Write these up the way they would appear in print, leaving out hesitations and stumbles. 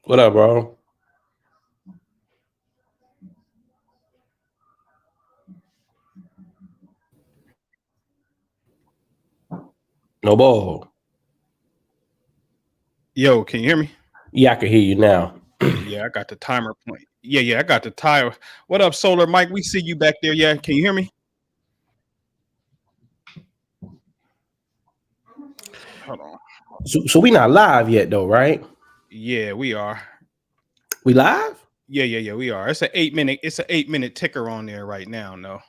What up, bro? No ball. Yo, can you hear me? Yeah, I can hear you now. Yeah, I got the timer point. Yeah, I got the timer. What up, Solar Mike? We see you back there. Yeah, can you hear me? Hold on. So we not live yet though, right? Yeah, we are. We live? Yeah, we are. It's an 8 minute ticker on there right now. No.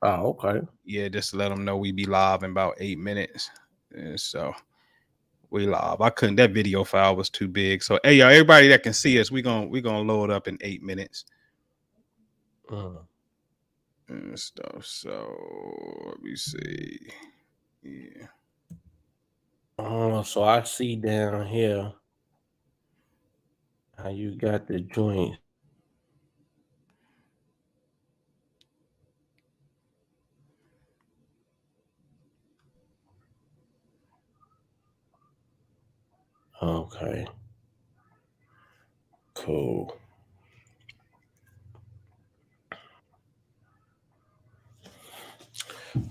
Oh, okay. Yeah, just to let them know we be live in about 8 minutes. And so we live. I couldn't that video file was too big. So hey y'all, everybody that can see us, we gonna load up in 8 minutes Mm. and stuff. So let me see. Yeah. So I see down here how you got the joint. Okay, cool.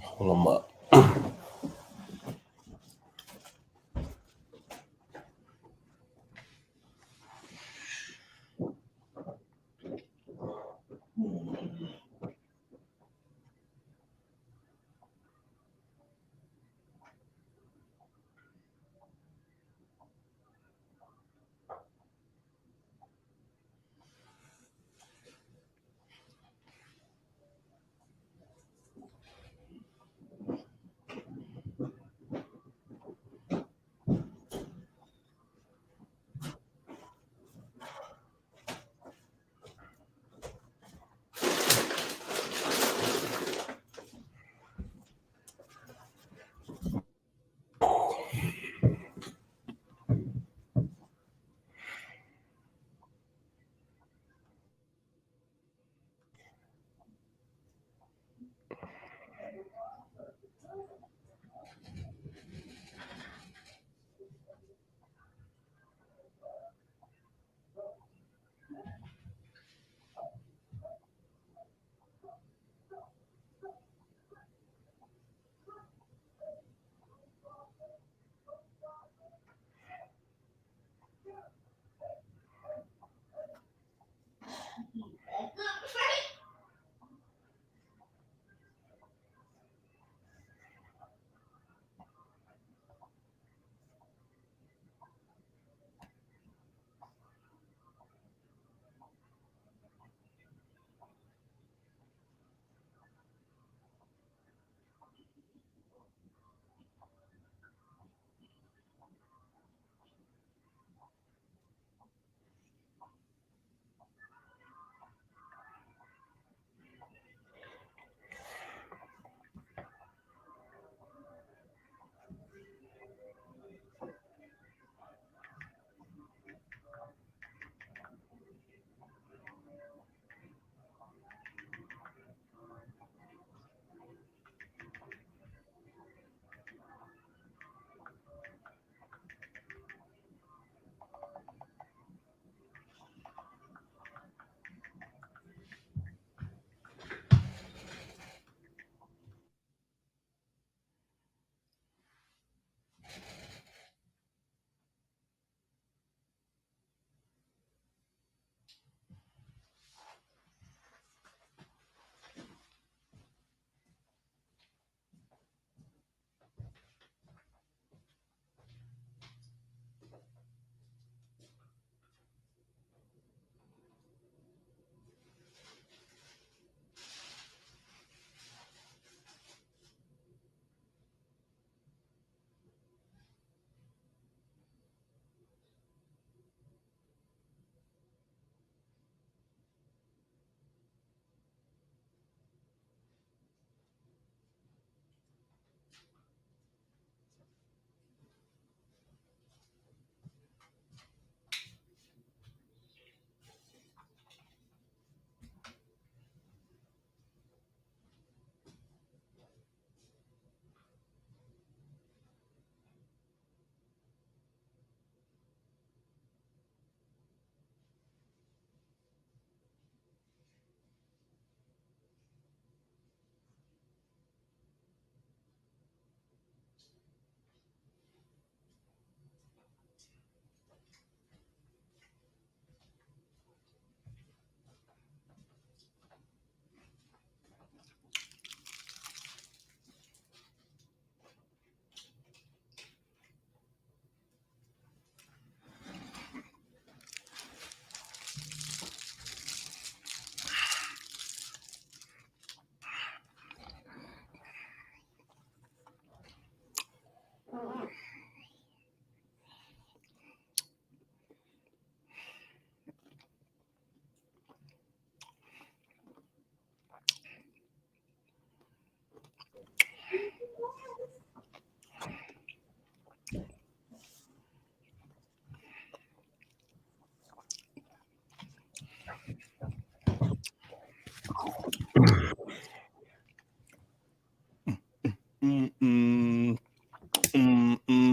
Hold them up.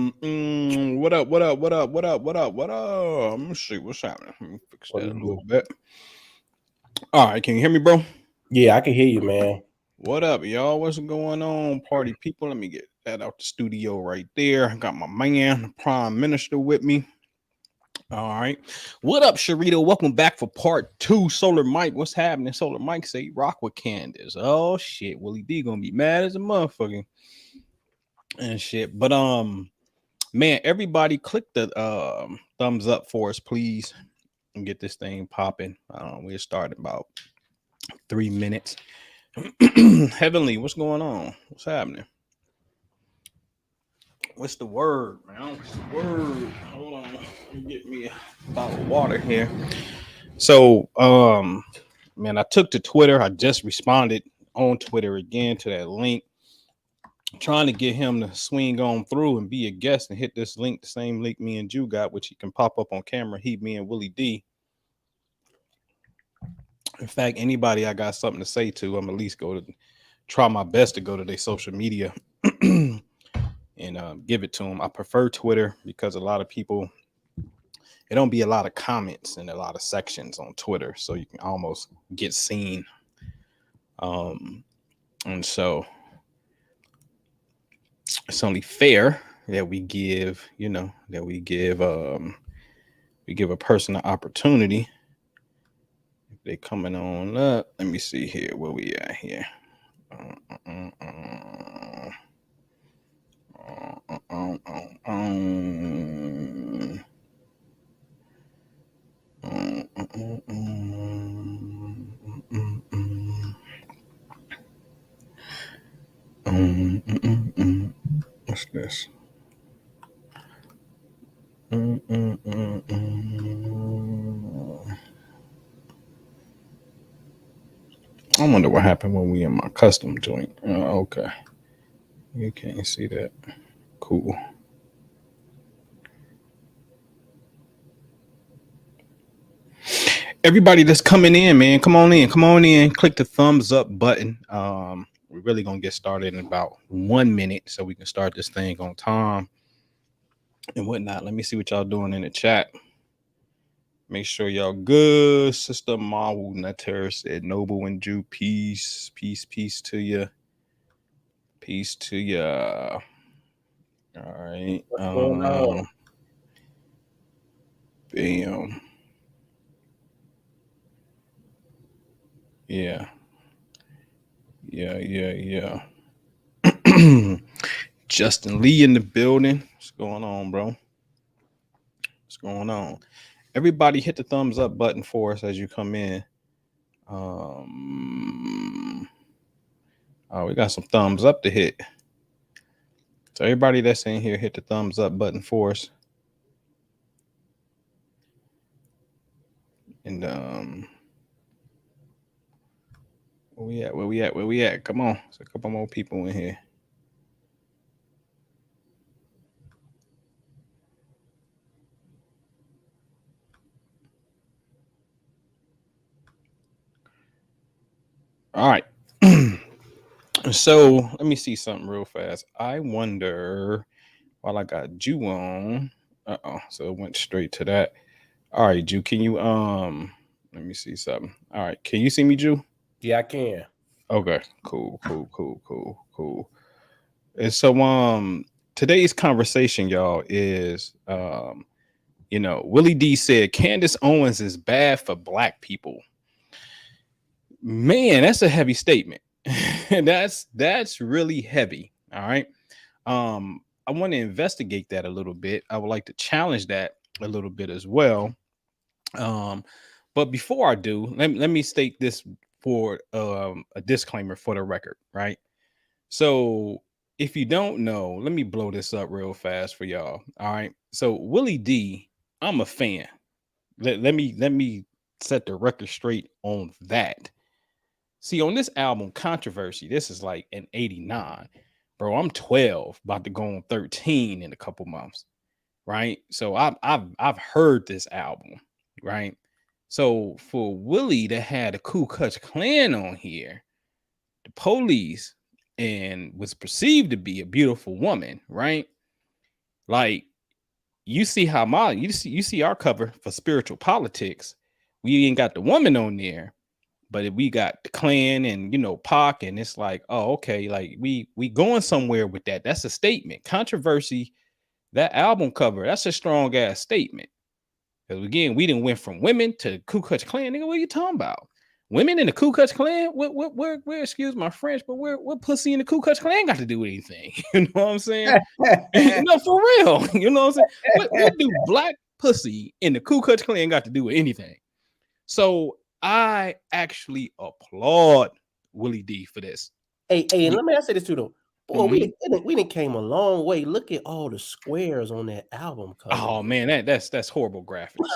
What up? What up? What up? What up? What up? What up? Let me see what's happening. Let me fix What that are a you little doing? bit. All right, can you hear me, bro? Yeah, I can hear you, man. What up, y'all? What's going on, party people? Let me get that out the studio right there. I got my man, the Prime Minister, with me. All right. What up, Sharito? Welcome back for part 2. Solar Mike, what's happening? Solar Mike say rock with Candace. Oh shit, Willie D gonna be mad as a motherfucker and shit. But man, everybody click the thumbs up for us, please, and get this thing popping. We're starting about 3 minutes. Heavenly, what's going on? What's happening? What's the word, man? What's the word? Hold on. Let me get me a bottle of water here. So, man, I took to Twitter. I just responded on Twitter again to that link, trying to get him to swing on through and be a guest and hit this link, the same link me and Jew got, which he can pop up on camera. He, me, and Willie D. In fact, anybody I got something to say to, I'm at least try my best to go to their social media and give it to them. I prefer Twitter because a lot of people, it don't be a lot of comments and a lot of sections on Twitter, so you can almost get seen. And so it's only fair that we give, we give a person an opportunity. If they coming on up, let me see here where we at here. What's this? I wonder what happened when we in my custom joint. Okay, you can't see that. Cool. Everybody that's coming in, man, come on in. Click the thumbs up button. We're really gonna get started in about 1 minute, so we can start this thing on time and whatnot. Let me see what y'all doing in the chat. Make sure y'all good. Sister Mawu Nater said, Noble and Jew, peace to you. Peace to you. All right. What's going on? Bam. Yeah. Justin Lee in the building. What's going on, bro? What's going on? Everybody hit the thumbs up button for us as you come in. Oh, we got some thumbs up to hit. So everybody that's in here, hit the thumbs up button for us. And where we at? Come on. There's a couple more people in here. All right. So let me see something real fast. I wonder, while I got Jew on, so it went straight to that. All right, Jew, can you let me see something. All right, can you see me, Jew? Yeah, I can. Okay, cool. And so today's conversation, y'all, is Willie D said Candace Owens is bad for black people. Man, that's a heavy statement. that's really heavy. All right. I want to investigate that a little bit. I would like to challenge that a little bit as well. But before I do, let me state this for a disclaimer for the record, right? So if you don't know, let me blow this up real fast for y'all. All right. So Willie D, I'm a fan. Let me set the record straight on that. See, on this album, Controversy, this is like an 89. Bro, I'm 12, about to go on 13 in a couple months. Right. So I've heard this album, right? So for Willie to have a Ku Klux Klan on here, the police, and was perceived to be a beautiful woman, right? Like, you see how you see our cover for spiritual politics. We ain't got the woman on there, but if we got the Klan and Pac, and it's like, oh, okay, like we going somewhere with that. That's a statement. Controversy, that album cover, that's a strong ass statement. Because again, we didn't went from women to Ku Klux Klan. Nigga, what are you talking about? Women in the Ku Klux Klan? Where excuse my French, but what pussy in the Ku Klux Klan got to do with anything? You know what I'm saying? No, for real. You know what I'm saying? What do black pussy in the Ku Klux Klan got to do with anything? So I actually applaud Willie D for this. Hey, and let me say this too though. Boy, Mm-hmm. we didn't came a long way. Look at all the squares on that album cover. Oh man, that's horrible graphics. We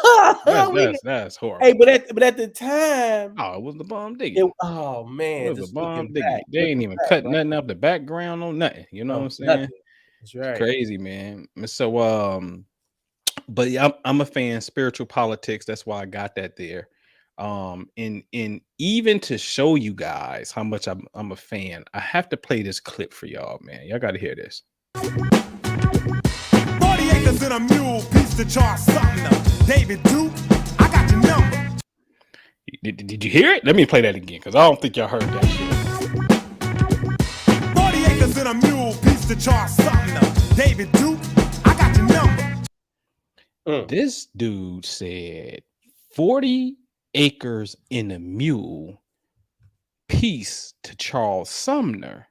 That's hey, horrible. but at the time, Oh, it was the bomb diggity. oh It man, was a just bomb diggity. They ain't even cut right? nothing out the background on nothing. You know what I'm saying? Nothing. That's It's right. crazy, man. So but yeah, I'm a fan. Spiritual politics. That's why I got that there. And even to show you guys how much I'm a fan, I have to play this clip for y'all, man. Y'all got to hear this. 40 acres in a mule, piece to Charles Sumner. David Duke, I got your number. Did you hear it? Let me play that again because I don't think y'all heard that shit. 40 acres in a mule, piece to Charles Sumner. David Duke, I got your number. This dude said 40 acres in a mule, peace to Charles Sumner.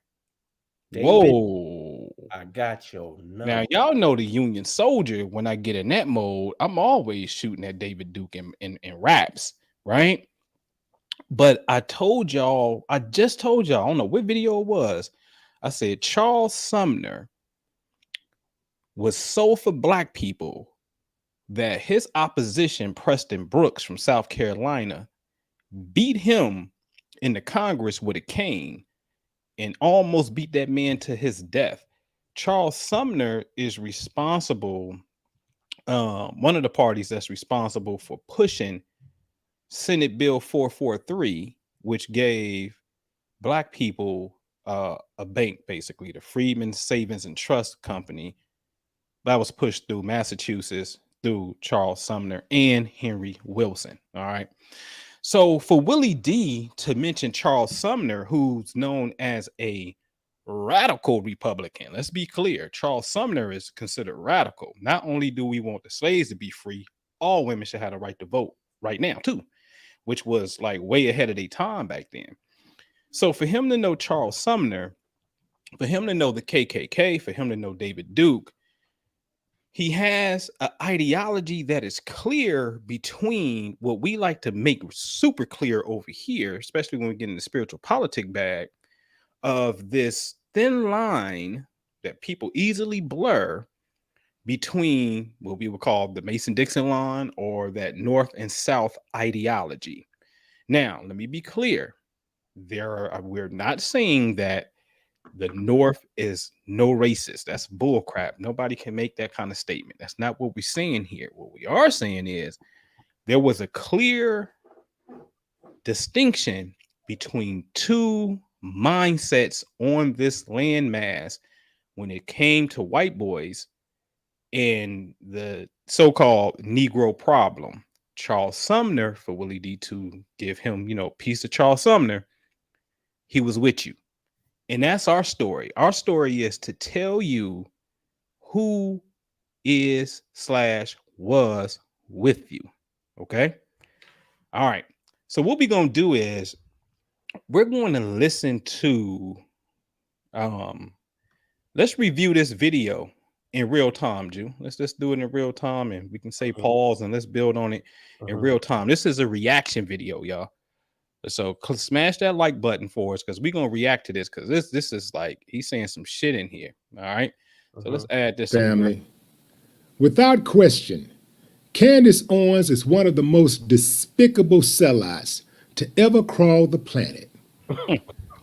David, whoa. I got your number. Now, y'all know the Union Soldier, when I get in that mode, I'm always shooting at David Duke in raps, right? But I just told y'all, I don't know what video it was. I said Charles Sumner was so for black people that his opposition, Preston Brooks from South Carolina, beat him in the Congress with a cane and almost beat that man to his death. Charles Sumner is responsible, one of the parties that's responsible for pushing Senate Bill 443, which gave black people a bank, basically the Freedmen Savings and Trust Company, that was pushed through Massachusetts through Charles Sumner and Henry Wilson. All right. So for Willie D to mention Charles Sumner, who's known as a radical Republican, let's be clear, Charles Sumner is considered radical. Not only do we want the slaves to be free, all women should have the right to vote right now too, which was like way ahead of their time back then. So for him to know Charles Sumner, for him to know the KKK, for him to know David Duke, he has an ideology that is clear between what we like to make super clear over here, especially when we get in the spiritual politic bag, of this thin line that people easily blur between what we would call the Mason-Dixon line or that North and South ideology. Now, let me be clear. We're not saying that the North is no racist. That's bull crap. Nobody can make that kind of statement. That's not what we're saying here. What we are saying is there was a clear distinction between two mindsets on this landmass when it came to white boys and the so-called Negro problem. Charles Sumner, for Willie D to give him, peace to Charles Sumner, he was with you. And that's our story. Our story is to tell you who is / was with you. Okay. All right. So what we're going to do is we're going to listen to, let's review this video in real time, Jew. Let's just do it in real time and we can say pause and let's build on it in real time. This is a reaction video, y'all. So smash that like button for us because we're gonna react to this because this is like he's saying some shit in here. All right. So let's add this family. Without question, Candace Owens is one of the most despicable sellouts to ever crawl the planet.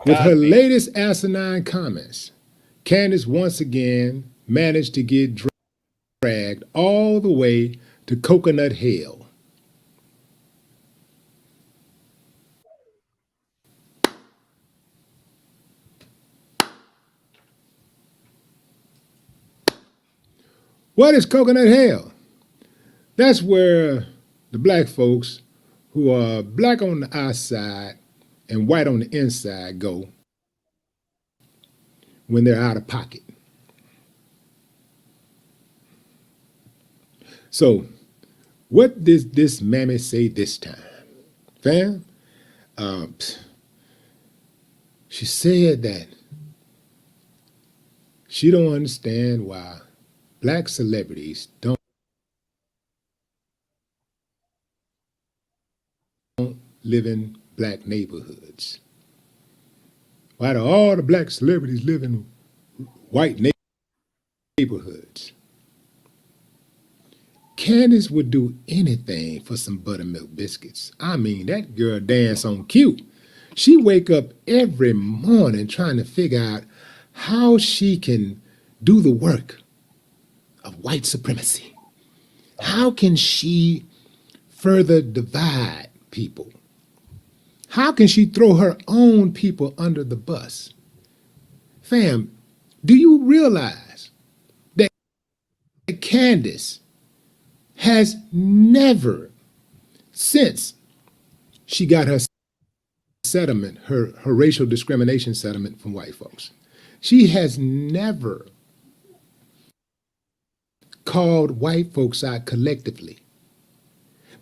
With her latest asinine comments, Candace once again managed to get dragged all the way to coconut hell. What is coconut hell? That's where the black folks who are black on the outside and white on the inside go when they're out of pocket. So, what did this mammy say this time? Fam, um, she said that she don't understand why black celebrities don't live in black neighborhoods. Why do all the black celebrities live in white neighborhoods? Candace would do anything for some buttermilk biscuits. I mean, that girl dance on cue. She wake up every morning trying to figure out how she can do the work of white supremacy. How can she further divide people? How can she throw her own people under the bus? Fam, do you realize that Candace has never, since she got her settlement, her racial discrimination settlement from white folks, she has never called white folks out collectively.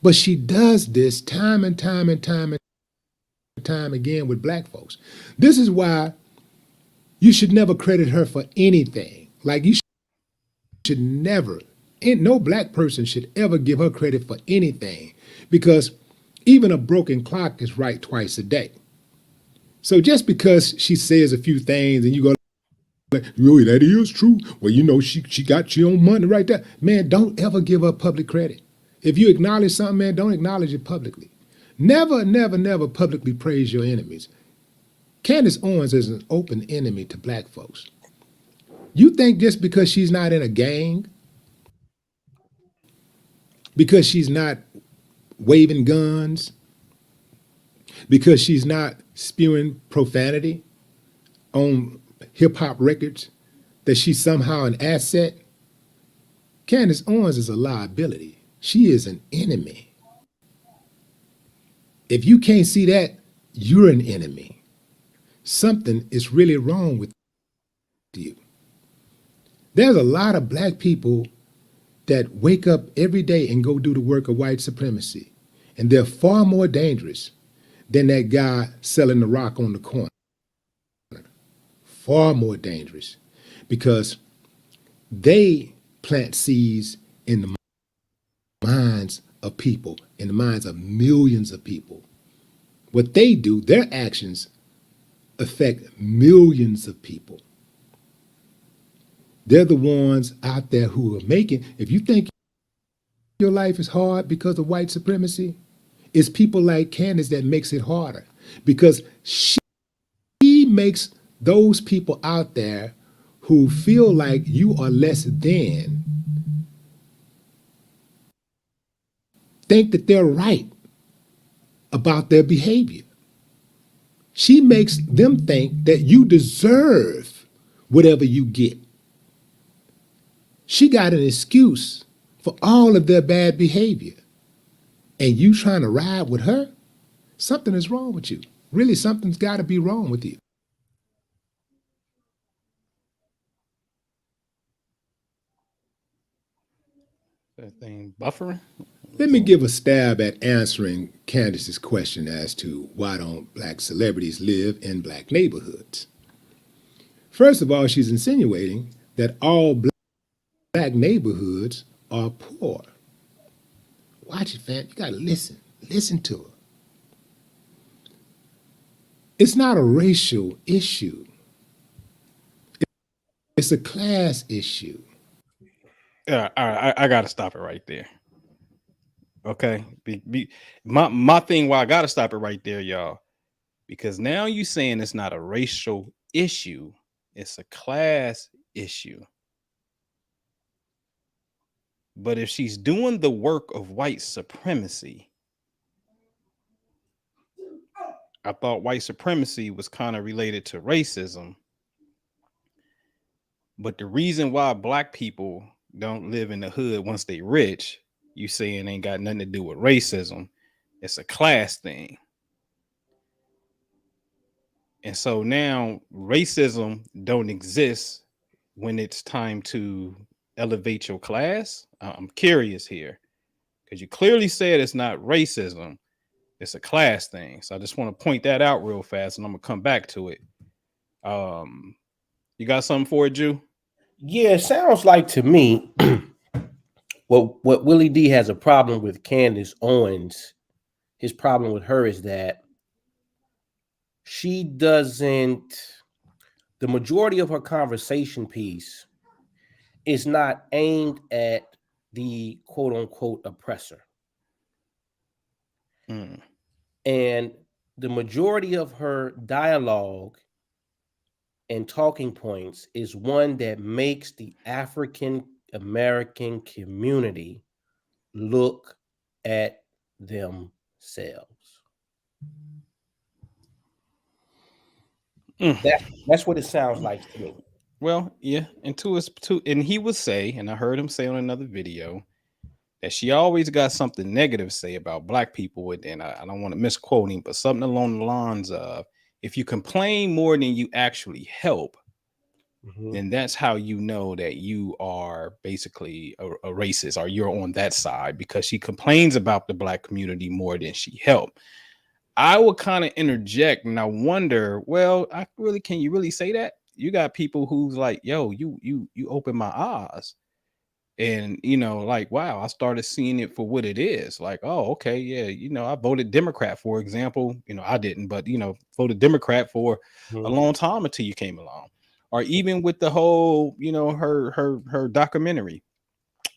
But she does this time and time and time and time again with black folks. This is why you should never credit her for anything. Like you should never, and no black person should ever give her credit for anything, because even a broken clock is right twice a day. So just because she says a few things and you go, really, that is true. Well, you know, she got your own money right there. Man, don't ever give up public credit. If you acknowledge something, man, don't acknowledge it publicly. Never, never, never publicly praise your enemies. Candace Owens is an open enemy to black folks. You think just because she's not in a gang, because she's not waving guns, because she's not spewing profanity on hip-hop records, that she's somehow an asset? Candace Owens is a liability. She is an enemy. If you can't see that, you're an enemy. Something is really wrong with you. There's a lot of black people that wake up every day and go do the work of white supremacy, and they're far more dangerous than that guy selling the rock on the corner. Far more dangerous, because they plant seeds in the minds of people, in the minds of millions of people. What they do, their actions affect millions of people. They're the ones out there who are making, if you think your life is hard because of white supremacy, it's people like Candace that makes it harder, because she makes those people out there who feel like you are less than think that they're right about their behavior. She makes them think that you deserve whatever you get. She got an excuse for all of their bad behavior. And you trying to ride with her? Something is wrong with you. Really, something's got to be wrong with you. That thing buffering. Let me give a stab at answering Candace's question as to why don't black celebrities live in black neighborhoods. First of all, she's insinuating that all black neighborhoods are poor. Watch it, fam. You got to listen. Listen to her. It's not a racial issue. It's a class issue. All right, I gotta stop it right there. Okay, my thing. Why I gotta stop it right there, y'all, because now you saying it's not a racial issue, it's a class issue. But if she's doing the work of white supremacy, I thought white supremacy was kind of related to racism. But the reason why black people don't live in the hood once they rich, you saying ain't got nothing to do with racism. It's a class thing. And so now racism don't exist when it's time to elevate your class. I'm curious here because you clearly said it's not racism, it's a class thing. So I just want to point that out real fast, and I'm gonna come back to it. You got something for it, Jew? Yeah, it sounds like to me what Willie D has a problem with Candace Owens. His problem with her is that she doesn't, the majority of her conversation piece is not aimed at the quote unquote oppressor. And the majority of her dialogue and talking points is one that makes the African American community look at themselves. That's what it sounds like to me. Well, yeah, and he would say, and I heard him say on another video, that she always got something negative to say about black people. And I don't want to misquote him, but something along the lines of, if you complain more than you actually help, then that's how you know that you are basically a racist, or you're on that side, because she complains about the black community more than she helped. I would kind of interject, and I wonder, well, can you really say that? You got people who's like, yo, you open my eyes. And, like, wow, I started seeing it for what it is. Like, oh, okay, yeah, I voted Democrat, for example. I didn't, but, voted Democrat for a long time until you came along. Or even with the whole, her documentary,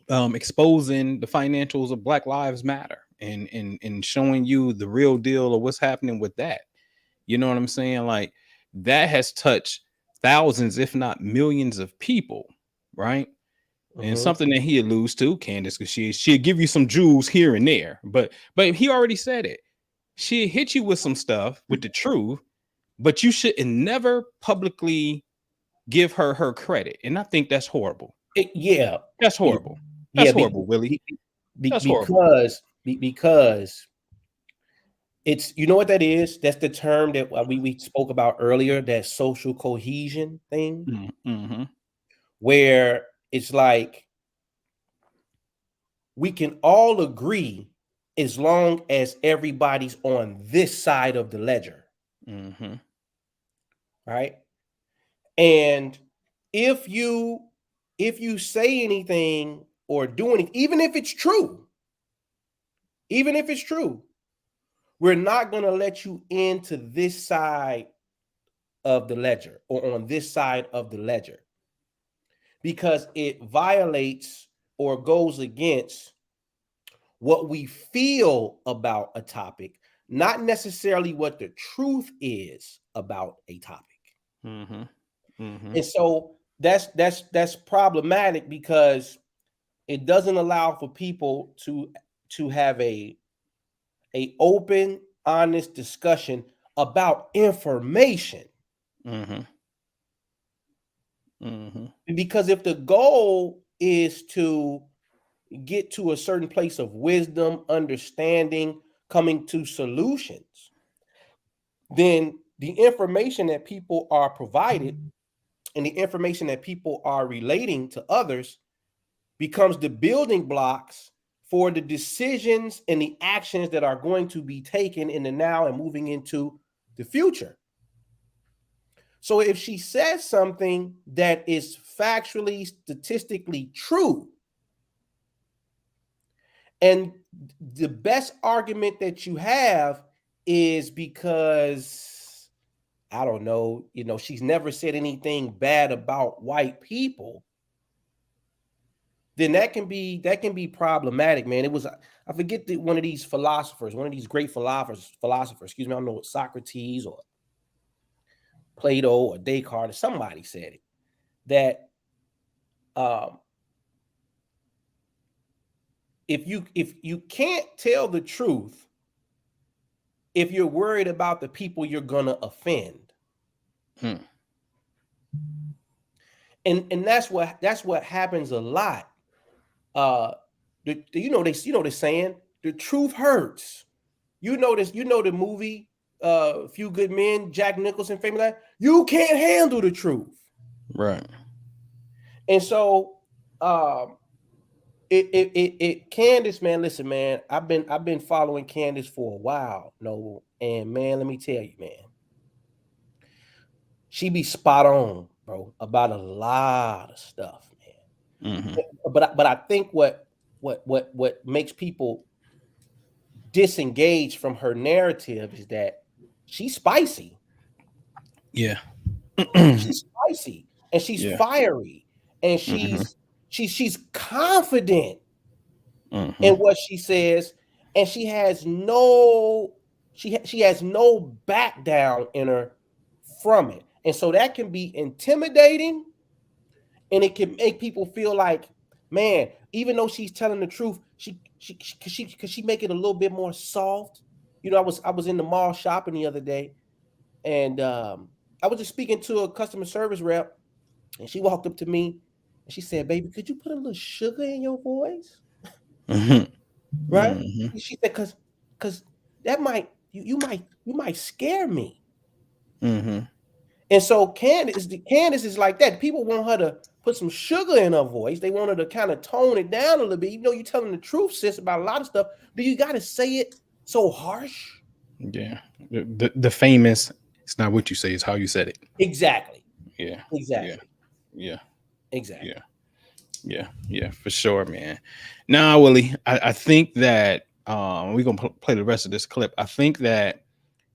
exposing the financials of Black Lives Matter and showing you the real deal of what's happening with that. You know what I'm saying? Like, that has touched thousands, if not millions of people, right? And something that he alludes to, Candace, because she'll give you some jewels here and there, but he already said it. She'll hit you with some stuff with the truth, but you should never publicly give her credit, and I think that's horrible. That's horrible. That's horrible, Willie. That's horrible. Because it's, you know what that is? That's the term that we spoke about earlier, that social cohesion thing, where it's like we can all agree as long as everybody's on this side of the ledger. Right? And if you say anything or do anything, even if it's true, we're not going to let you into this side of the ledger or on this side of the ledger, because it violates or goes against what we feel about a topic, not necessarily what the truth is about a topic. And so that's problematic, because it doesn't allow for people to have a open, honest discussion about information. Because if the goal is to get to a certain place of wisdom, understanding, coming to solutions, then the information that people are provided and the information that people are relating to others becomes the building blocks for the decisions and the actions that are going to be taken in the now and moving into the future. So if she says something that is factually, statistically true, and the best argument that you have is because, I don't know, she's never said anything bad about white people, then that can be problematic, man. It was, I forget one of these philosophers, one of these great philosophers, excuse me, I don't know, Socrates or Plato or Descartes, or somebody said it, that if you can't tell the truth, if you're worried about the people you're gonna offend, and that's what happens a lot They saying the truth hurts. You know this. You know the movie, Few Good Men, Jack Nicholson, famous like you can't handle the truth, Right. and so Candace, man, listen, man, I've been following Candace for a while, no, and man, let me tell you, man, she be spot on, bro, about a lot of stuff, man. Mm-hmm. But I think what makes people disengage from her narrative is that she's spicy. Yeah. She's spicy and she's Yeah. fiery and Mm-hmm. she's confident Mm-hmm. in what she says, and she has no back down in her from it. And so that can be intimidating, and it can make people feel like, man, even though she's telling the truth, she make it a little bit more soft. You know, I was in the mall shopping the other day, and I was just speaking to a customer service rep, and she walked up to me and she said, "Baby, could you put a little sugar in your voice?" Mm-hmm. Right? Mm-hmm. She said, "Cause that might you might scare me." Mm-hmm. And so Candace is like that. People want her to put some sugar in her voice. They want her to kind of tone it down a little bit. Even though you're telling the truth, sis, about a lot of stuff, but you got to say it so harsh. Yeah. The famous, it's not what you say, it's how you said it. Exactly. Yeah. Exactly. Yeah. Exactly. Yeah. Yeah, for sure, man. Now, Willie, I think that we're gonna play the rest of this clip. I think that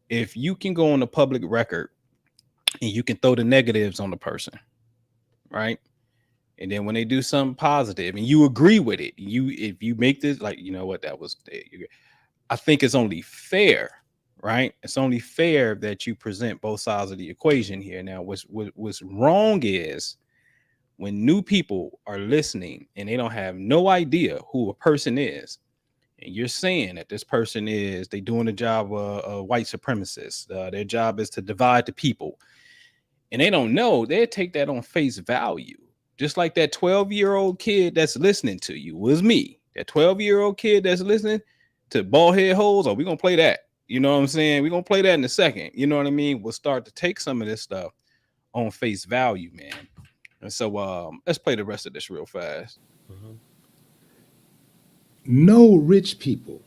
if you can go on the public record and you can throw the negatives on the person, right? And then when they do something positive and you agree with it, if you make this like, you know what, that was, I think it's only fair, right? It's only fair that you present both sides of the equation here. Now, what's wrong is when new people are listening and they don't have no idea who a person is, and you're saying that this person is, they doing the job of a white supremacist, their job is to divide the people, and they don't know, they take that on face value. Just like that 12-year-old kid that's listening to you was me. That 12-year-old kid that's listening to bald head holes, oh, we're gonna play that. You know what I'm saying? We're gonna play that in a second. You know what I mean? We'll start to take some of this stuff on face value, man. And so let's play the rest of this real fast. Mm-hmm. No rich people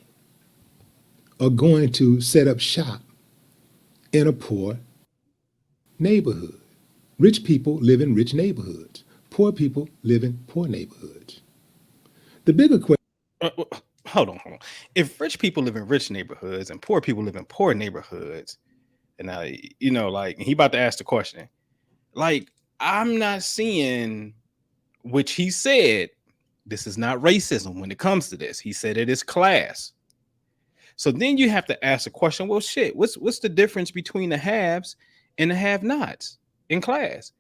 are going to set up shop in a poor neighborhood. Rich people live in rich neighborhoods. Poor people live in poor neighborhoods. The bigger question. Hold on. If rich people live in rich neighborhoods and poor people live in poor neighborhoods, and I, like he about to ask the question, like I'm not seeing, which he said, this is not racism when it comes to this. He said it is class. So then you have to ask the question, well, shit, what's the difference between the haves and the have-nots in class?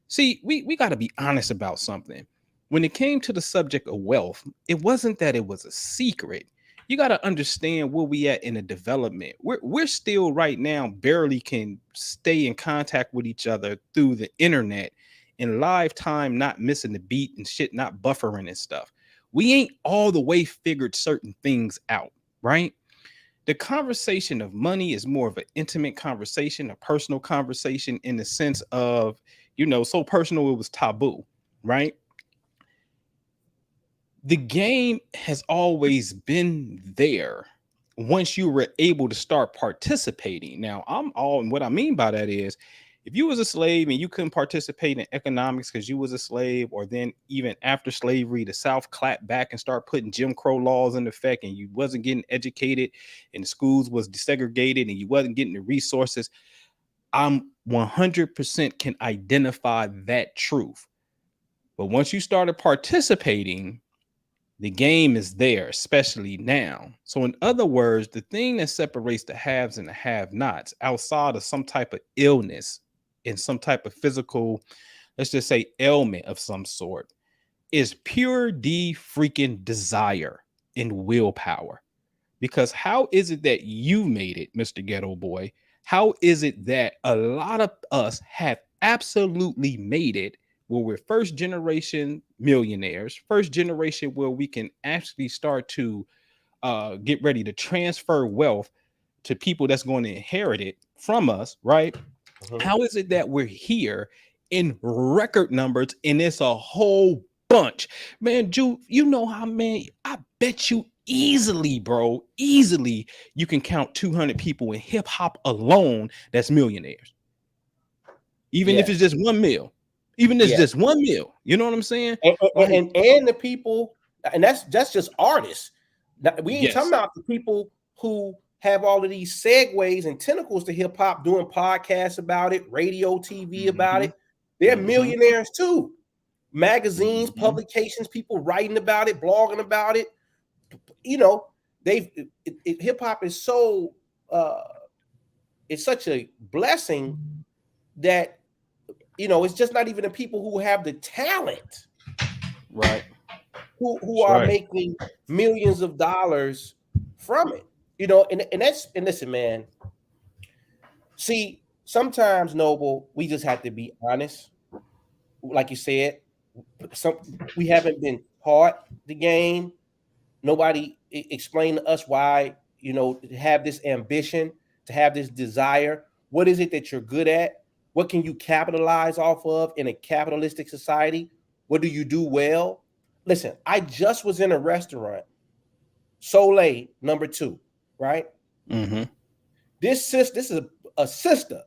See, we got to be honest about something. When it came to the subject of wealth, it wasn't that it was a secret. You got to understand where we at in the development. We're still right now barely can stay in contact with each other through the internet in live time, not missing the beat and shit, not buffering and stuff. We ain't all the way figured certain things out, right? The conversation of money is more of an intimate conversation, a personal conversation in the sense of, so personal it was taboo, right? The game has always been there once you were able to start participating. Now, and what I mean by that is, if you was a slave and you couldn't participate in economics because you was a slave, or then even after slavery, the South clapped back and start putting Jim Crow laws in effect, and you wasn't getting educated and the schools was desegregated and you wasn't getting the resources, I'm 100% can identify that truth. But once you started participating, the game is there, especially now. So in other words, the thing that separates the haves and the have-nots outside of some type of illness and some type of physical, let's just say ailment of some sort, is pure freaking desire and willpower. Because how is it that you made it, Mr. Ghetto Boy? How is it that a lot of us have absolutely made it where we're first generation millionaires, first generation where we can actually start to get ready to transfer wealth to people that's going to inherit it from us, right? Mhm. How is it that we're here in record numbers and it's a whole bunch? Man, Ju, you know how many? I bet you easily, bro, easily you can count 200 people in hip hop alone that's millionaires. Even if it's Yes. just 1 mil, even if it's Yes. just 1 mil, you know what I'm saying? And, Like, and the people, and that's just artists. We ain't talking yes. about the people who have all of these segues and tentacles to hip hop, doing podcasts about it, radio, TV about Mhm, it. They're mhm, millionaires too. Magazines, mhm. publications, people writing about it, blogging about it. You know, hip hop is so it's such a blessing that it's just not even the people who have the talent Right. who That's are right. making millions of dollars from it. And listen, man. See, sometimes, Noble, we just have to be honest. Like you said, we haven't been taught the game. Nobody explained to us why, to have this ambition, to have this desire. What is it that you're good at? What can you capitalize off of in a capitalistic society? What do you do well? Listen, I just was in a restaurant, Soleil #2, right? Mm-hmm. This is a sister.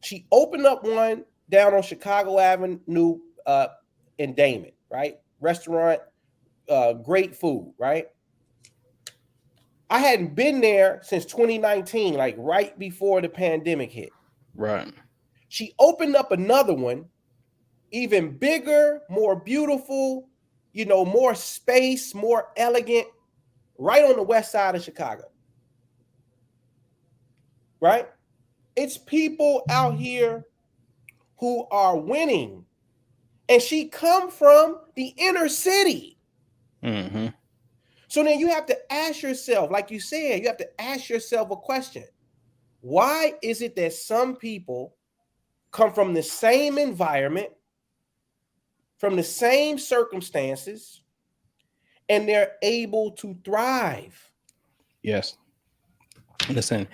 She opened up one down on Chicago Avenue in Damon, right? Restaurant, great food, right? I hadn't been there since 2019, like right before the pandemic hit. Right. She opened up another one, even bigger, more beautiful, more space, more elegant, right on the west side of Chicago. Right? It's people out here who are winning. And she come from the inner city. Mm-hmm. So then you have to ask yourself, like you said, you have to ask yourself a question. Why is it that some people come from the same environment, from the same circumstances, and they're able to thrive? Yes. Listen,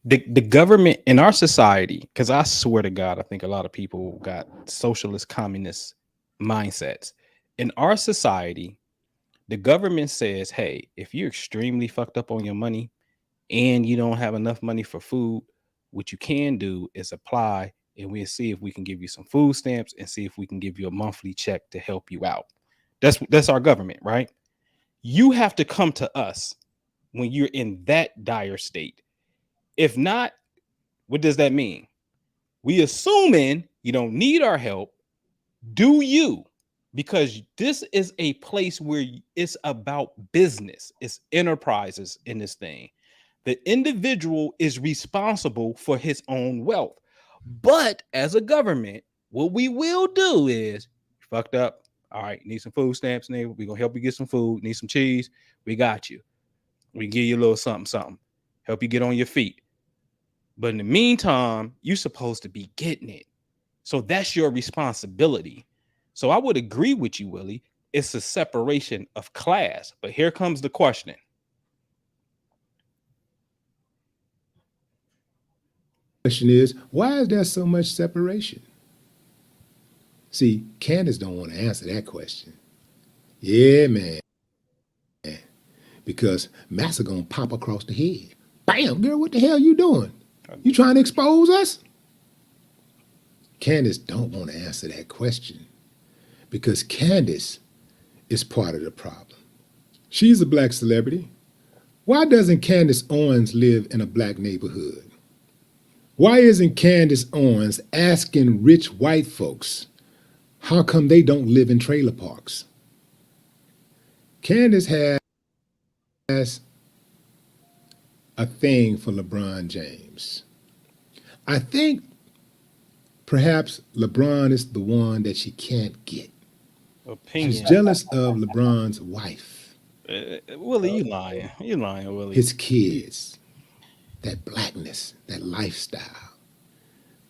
the government in our society, because I swear to God, I think a lot of people got socialist communist mindsets. In our society, the government says, hey, if you're extremely fucked up on your money and you don't have enough money for food, what you can do is apply and we'll see if we can give you some food stamps and see if we can give you a monthly check to help you out. That's our government, right? You have to come to us when you're in that dire state. If not, what does that mean? We assuming you don't need our help. Do you? Because this is a place where it's about business, it's enterprises in this thing. The individual is responsible for his own wealth. But as a government, what we will do is fucked up. All right, need some food stamps, nigga. We're gonna help you get some food, need some cheese. We got you. We can give you a little something, something. Help you get on your feet. But in the meantime, you're supposed to be getting it. So that's your responsibility. So I would agree with you, Willie. It's a separation of class. But here comes the question. Question is, why is there so much separation? See, Candace don't want to answer that question. Yeah, man. Because Massa gonna pop across the head. Bam, girl, what the hell you doing? You trying to expose us? Candace don't want to answer that question because Candace is part of the problem. She's a black celebrity. Why doesn't Candace Owens live in a black neighborhood? Why isn't Candace Owens asking rich white folks how come they don't live in trailer parks? Candace has a thing for LeBron James. I think perhaps LeBron is the one that she can't get. Opinion. She's jealous of LeBron's wife, Willie, you lying. You lying, Willie. his kids, that blackness, that lifestyle.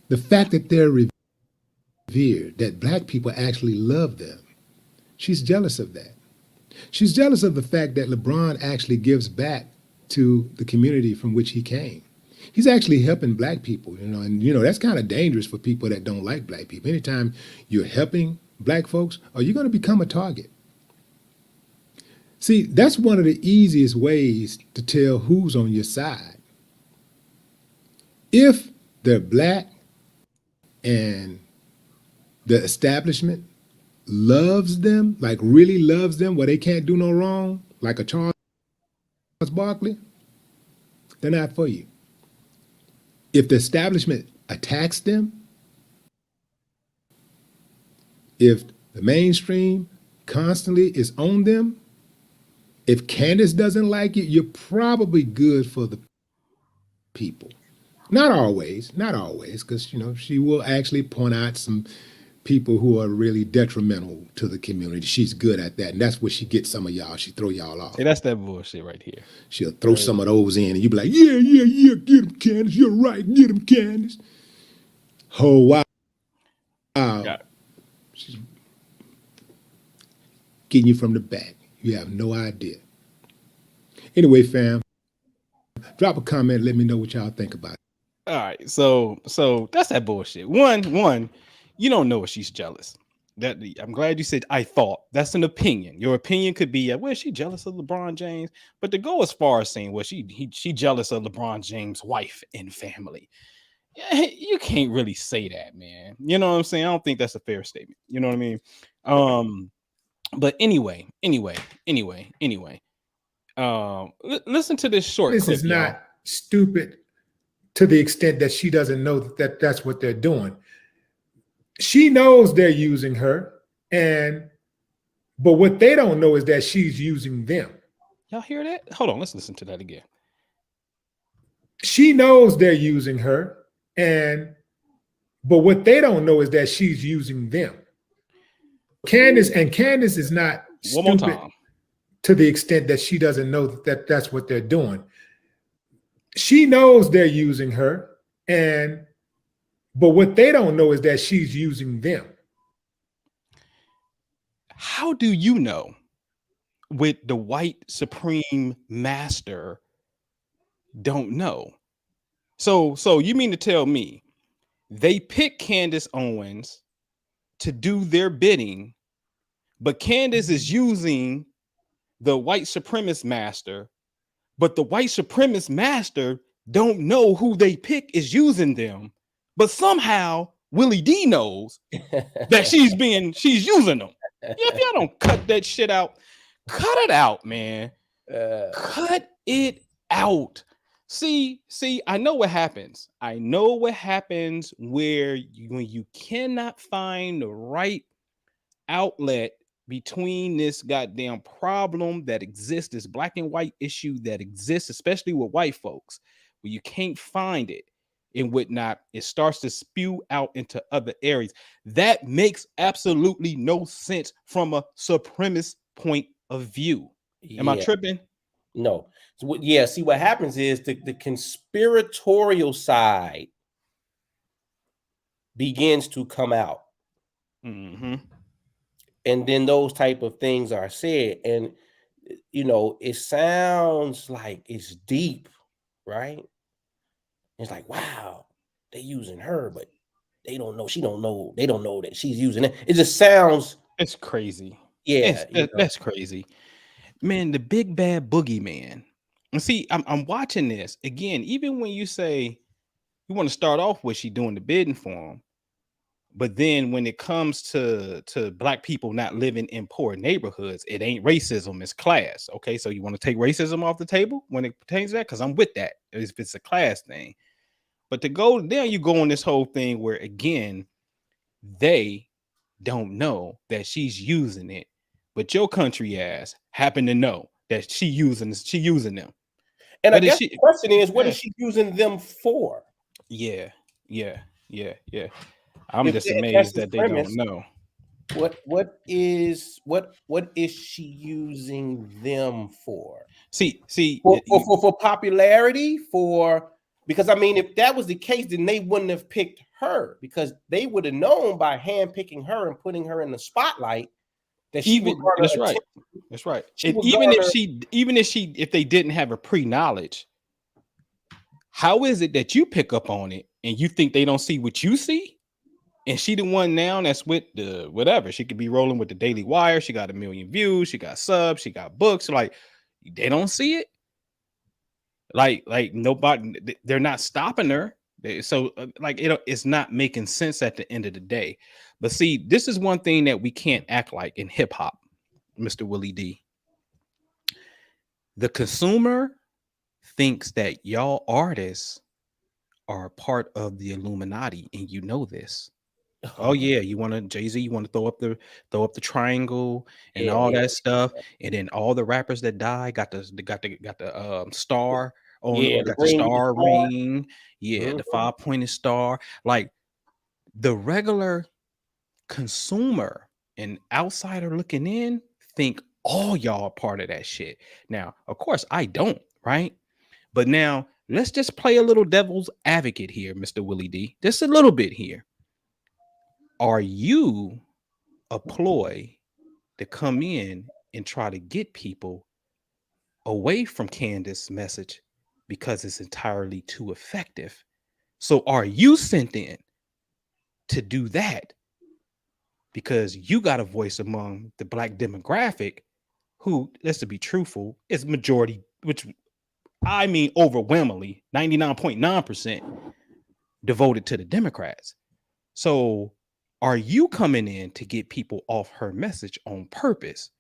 The fact that they're severe that black people actually love them. She's jealous of that. She's jealous of the fact that LeBron actually gives back to the community from which he came. He's actually helping black people, and that's kind of dangerous for people that don't like black people. Anytime you're helping black folks, you're going to become a target. See, that's one of the easiest ways to tell who's on your side. If they're black and the establishment loves them, like really loves them, where they can't do no wrong, like a Charles Barkley, they're not for you. If the establishment attacks them, if the mainstream constantly is on them, if Candace doesn't like it, you're probably good for the people. Not always, because she will actually point out some people who are really detrimental to the community. She's good at that, and that's where she gets some of y'all. She throw y'all off. Hey, that's that bullshit right here. She'll throw some of those in, and you be like, yeah, get him, Candace. You're right, get him, Candace. Oh, wow. She's getting you from the back. You have no idea. Anyway, fam, drop a comment. Let me know what y'all think about it. All right, so that's that bullshit. One, you don't know if she's jealous. I'm glad you said I thought. That's an opinion. Your opinion could be, well, is she jealous of LeBron James? But to go as far as saying, well, she jealous of LeBron James' wife and family. You can't really say that, man. You know what I'm saying? I don't think that's a fair statement. You know what I mean? But anyway. Listen to this short This clip, is not stupid to the extent that she doesn't know that that's what they're doing. She knows they're using her, but what they don't know is that she's using them. Y'all hear that? Hold on, let's listen to that again. She knows they're using her, but what they don't know is that she's using them. Candace is not stupid to the extent that she doesn't know that that's what they're doing. She knows they're using her, but what they don't know is that she's using them. How do you know with the white supreme master don't know? So you mean to tell me they pick Candace Owens to do their bidding, but Candace is using the white supremacist master, but the white supremacist master don't know who they pick is using them, but somehow Willie D knows that she's using them. If y'all don't cut that shit out, cut it out, man. Cut it out. See, I know what happens. I know what happens when you cannot find the right outlet between this goddamn problem that exists, this black and white issue that exists, especially with white folks, where you can't find it and whatnot, it starts to spew out into other areas. That makes absolutely no sense from a supremacist point of view. Am I tripping? No. So, yeah, see, what happens is the conspiratorial side begins to come out. Mm-hmm. And then those type of things are said. And, it sounds like it's deep, right? It's like, wow, they using her, but they don't know. She don't know. They don't know that she's using it. It just sounds. It's crazy. Yeah. That's crazy. Man, the big bad boogeyman. And see, I'm watching this again. Even when you say you want to start off with she doing the bidding for him, but then when it comes to black people not living in poor neighborhoods, it ain't racism, it's class. Okay, so you want to take racism off the table when it pertains to that? Because I'm with that if it's a class thing. But to go there, you go on this whole thing where again, they don't know that she's using it, but your country ass happen to know that she using them. And I guess the question is, what is she using them for? Yeah. I'm just amazed that they don't know. What is she using them for? See for popularity, for Because I mean, if that was the case, then they wouldn't have picked her, because they would have known by handpicking her and putting her in the spotlight that she Even was that's right. That's right. And if they didn't have a pre-knowledge, how is it that you pick up on it and you think they don't see what you see? And she the one now that's with the whatever. She could be rolling with the Daily Wire. She got 1 million views. She got subs. She got books. Like, they don't see it. Like nobody. They're not stopping her. So it's not making sense at the end of the day. But see, this is one thing that we can't act like in hip hop, Mr. Willie D. The consumer thinks that y'all artists are a part of the Illuminati, and you know this. Oh yeah, you want to Jay-Z, you want to throw up the triangle and all that stuff, and then all the rappers that die got the star on, got the star ring, the 5-pointed star. Like, the regular consumer and outsider looking in think all y'all are part of that shit. Now, of course, I don't, right? But now let's just play a little devil's advocate here, Mr. Willie D. Just a little bit here. Are you a ploy to come in and try to get people away from Candace's message because it's entirely too effective? So are you sent in to do that because you got a voice among the Black demographic who, let's be truthful, is majority, which I mean overwhelmingly 99.9% devoted to the Democrats? So are you coming in to get people off her message on purpose?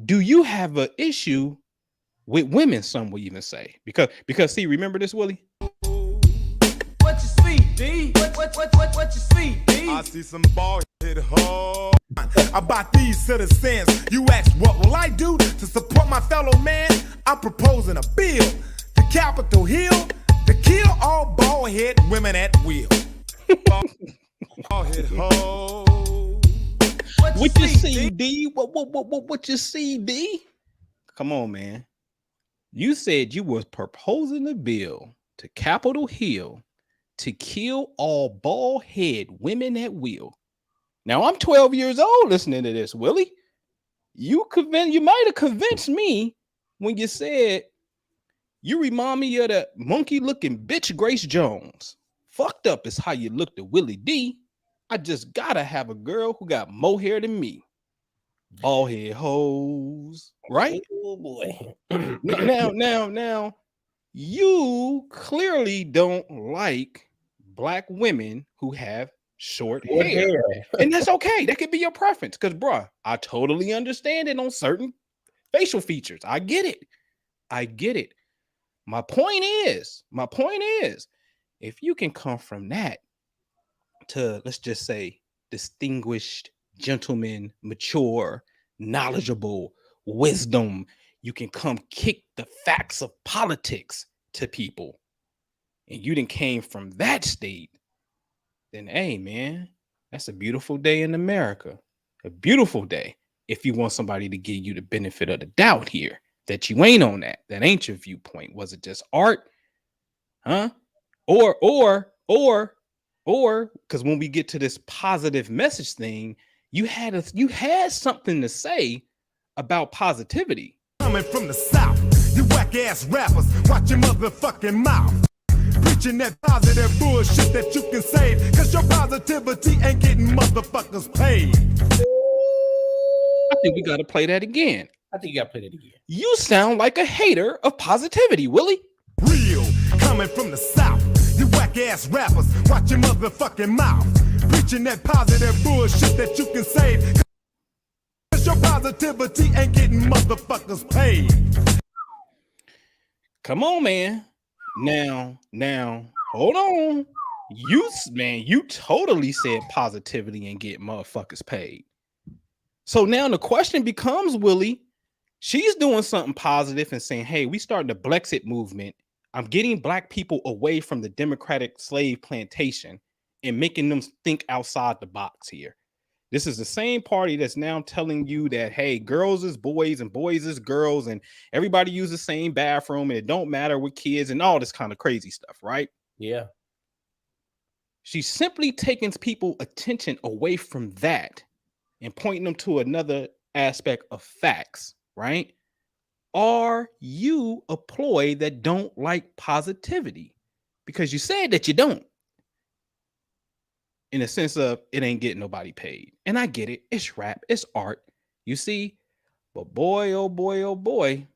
Do you have an issue with women, some will even say? Because see, remember this, Willie? What you see, D? What you see, D? I see some ball hit hard. About these citizens, you ask, what will I do to support my fellow man? I'm proposing a bill to Capitol Hill to kill all bald-head women at will. Bald-head hoes. What you see, D? What you see, D? Come on, man. You said you was proposing a bill to Capitol Hill to kill all bald-head women at will. Now, I'm 12 years old listening to this, Willie. You might have convinced me when you said you remind me of that monkey-looking bitch Grace Jones. Fucked up is how you look to Willie D. I just gotta have a girl who got more hair than me. Bald head hoes, right? Oh boy. Now, you clearly don't like Black women who have short hair. And that's okay. That could be your preference. Because, bruh, I totally understand it on certain facial features. I get it. My point is, if you can come from that to, let's just say, distinguished gentleman, mature, knowledgeable, wisdom, you can come kick the facts of politics to people, and you done came from that state, then hey, man, that's a beautiful day in America. A beautiful day. If you want somebody to give you the benefit of the doubt here, that you ain't on that ain't your viewpoint. Was it just art? Huh? Or because when we get to this positive message thing, you had something to say about positivity. Coming from the South, you whack ass rappers, watch your motherfucking mouth. Preaching that positive bullshit that you can save, cause your positivity ain't getting motherfuckers paid. I think we gotta play that again. You sound like a hater of positivity, Willie. Real, coming from the South, you whack ass rappers, watch your motherfucking mouth. Preaching that positive bullshit that you can save, cause your positivity ain't getting motherfuckers paid. Come on, man. Now, hold on. You totally said positivity and get motherfuckers paid. So now the question becomes, Willie, she's doing something positive and saying, hey, we started the Blexit movement. I'm getting Black people away from the Democratic slave plantation and making them think outside the box here. This is the same party that's now telling you that, hey, girls is boys and boys is girls, and everybody use the same bathroom, and it don't matter with kids and all this kind of crazy stuff, right? Yeah. She's simply taking people attention away from that and pointing them to another aspect of facts, right? Are you a ploy that don't like positivity? Because you said that you don't. In a sense of it ain't getting nobody paid. And I get it. It's rap. It's art. You see? But boy, oh boy, oh boy.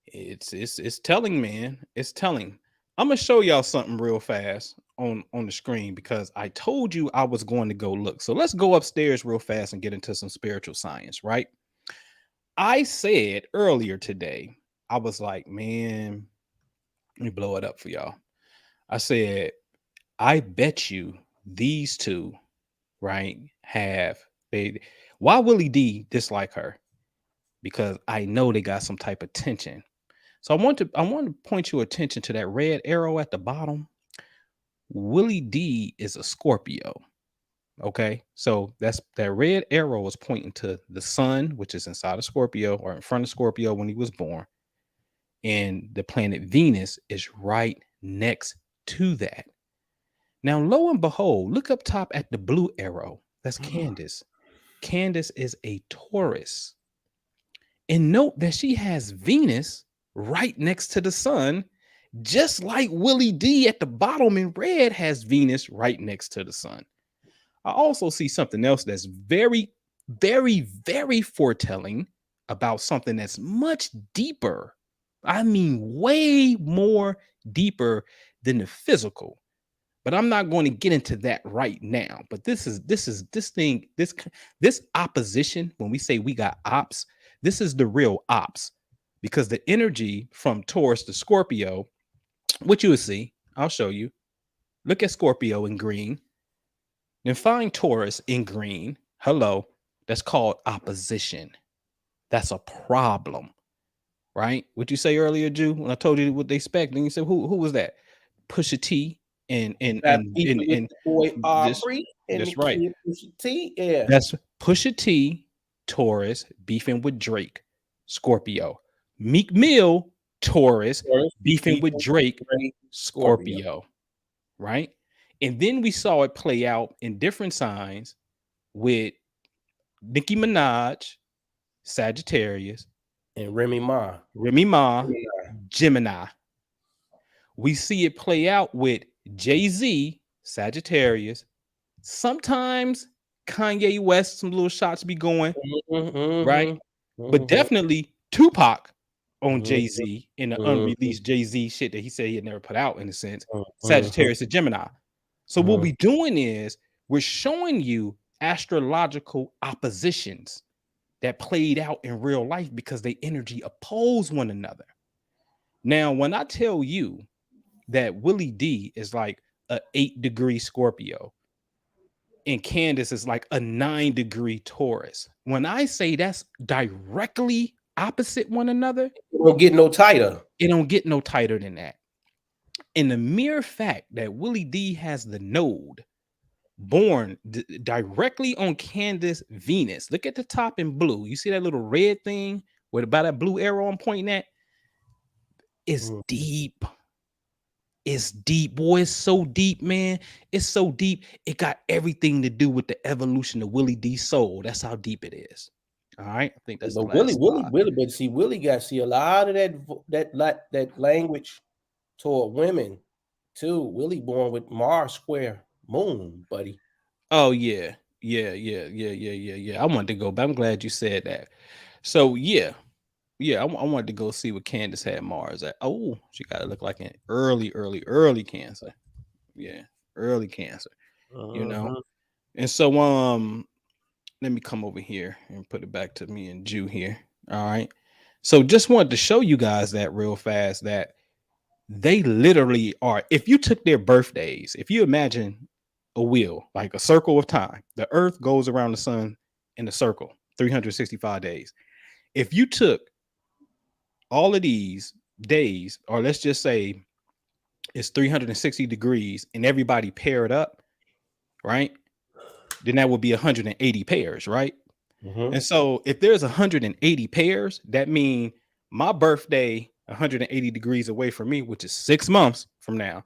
It's telling, man. It's telling. I'm gonna show y'all something real fast on the screen because I told you I was going to go look. So let's go upstairs real fast and get into some spiritual science, right? I said earlier today, I was like, man, let me blow it up for y'all. I said, I bet you these two, right, why Willie D dislike her? Because I know they got some type of tension. So I want to point your attention to that red arrow at the bottom. Willie D is a Scorpio. Okay, so that red arrow is pointing to the sun, which is inside of Scorpio or in front of Scorpio when he was born. And the planet Venus is right next to that. Now, lo and behold, look up top at the blue arrow. That's Candace. Candace is a Taurus. And note that she has Venus right next to the sun, just like Willie D at the bottom in red has Venus right next to the sun. I also see something else that's very, very, very foretelling about something that's much deeper. I mean, way more deeper than the physical. But I'm not going to get into that right now. But this opposition, when we say we got ops, this is the real ops, because the energy from Taurus to Scorpio, what you will see, I'll show you. Look at Scorpio in green. Then find Taurus in green. Hello. That's called opposition. That's a problem, right? What you say earlier, Jew, when I told you what they expect, then you said, who was that? Pusha T and boy Aubrey and that's right. Pusha T. Yeah. That's Pusha T, Taurus, beefing with Drake, Scorpio. Meek Mill, Taurus, beefing with Drake, Scorpio, right? And then we saw it play out in different signs with Nicki Minaj, Sagittarius, and Remy Ma, Gemini. We see it play out with Jay-Z, Sagittarius. Sometimes Kanye West, some little shots be going, right? But definitely Tupac on Jay-Z in the unreleased Jay-Z shit that he said he had never put out, in a sense. Sagittarius and Gemini. So what we're doing is we're showing you astrological oppositions that played out in real life because they energy oppose one another. Now, when I tell you that Willie D is like a 8-degree Scorpio and Candace is like a 9-degree Taurus, when I say that's directly opposite one another, it don't get no tighter. It don't get no tighter than that. And the mere fact that Willie D has the node born directly on Candace Venus. Look at the top in blue. You see that little red thing with about that blue arrow I'm pointing at? It's deep. It's deep, boy. It's so deep, man. It's so deep. It got everything to do with the evolution of Willie D's soul. That's how deep it is. All right. I think that's but Willie, but see, Willie got a lot of that language toward women too. Willie born with Mars square moon, buddy. Oh yeah. I wanted to go, but I'm glad you said that. So yeah, I wanted to go see what Candace had Mars at. Oh, she got to look like an early Cancer. Yeah, early Cancer. You know. And so let me come over here and put it back to me and Jew here. All right. So just wanted to show you guys that real fast, that they literally are. If you took their birthdays, if you imagine a wheel, like a circle of time, the earth goes around the sun in a circle, 365 days. If you took all of these days, or let's just say it's 360 degrees and everybody paired up, right? then that would be 180 pairs, right? Mhm. And so if there's 180 pairs, that means my birthday 180 degrees away from me, which is 6 months from now,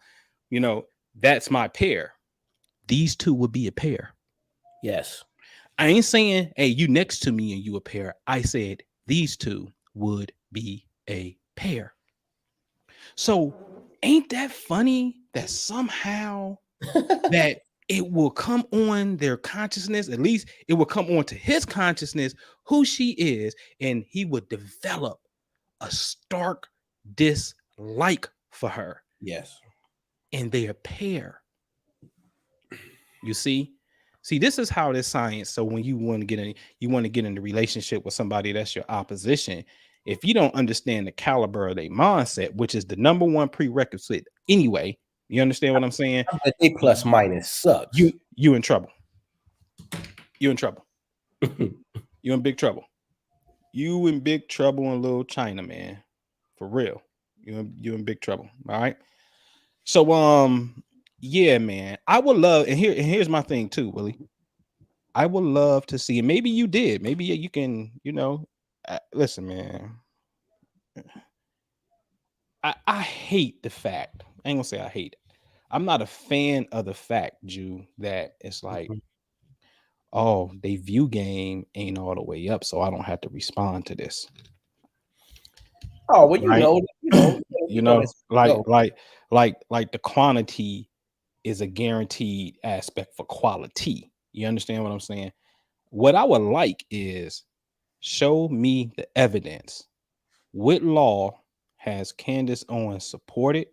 you know, that's my pair. These two would be a pair. Yes. I ain't saying, hey, you next to me and you a pair. I said these two would be a pair. So ain't that funny that somehow that it will come on their consciousness, at least it will come on to his consciousness who she is, and he would develop a stark dislike for her, Yes. and they a pair. You see, this is how this science. So when you want to get in the relationship with somebody that's your opposition, if you don't understand the caliber of their mindset, which is the number one prerequisite anyway, you understand what I'm saying? A plus minus sucks. You in trouble. You in trouble. You in big trouble. You in big trouble in little China, man. For real. You in big trouble. All right. So yeah, man. I would love, and here's my thing too, Willie. I would love to see, and maybe you did. Maybe you can, listen, man. I hate the fact. I ain't gonna say I hate it. I'm not a fan of the fact, Jew, that it's like, oh, they view game ain't all the way up, so I don't have to respond to this. Oh, well, Right? Like like the quantity is a guaranteed aspect for quality. You understand what I'm saying? What I would like is show me the evidence. What law has Candace Owens supported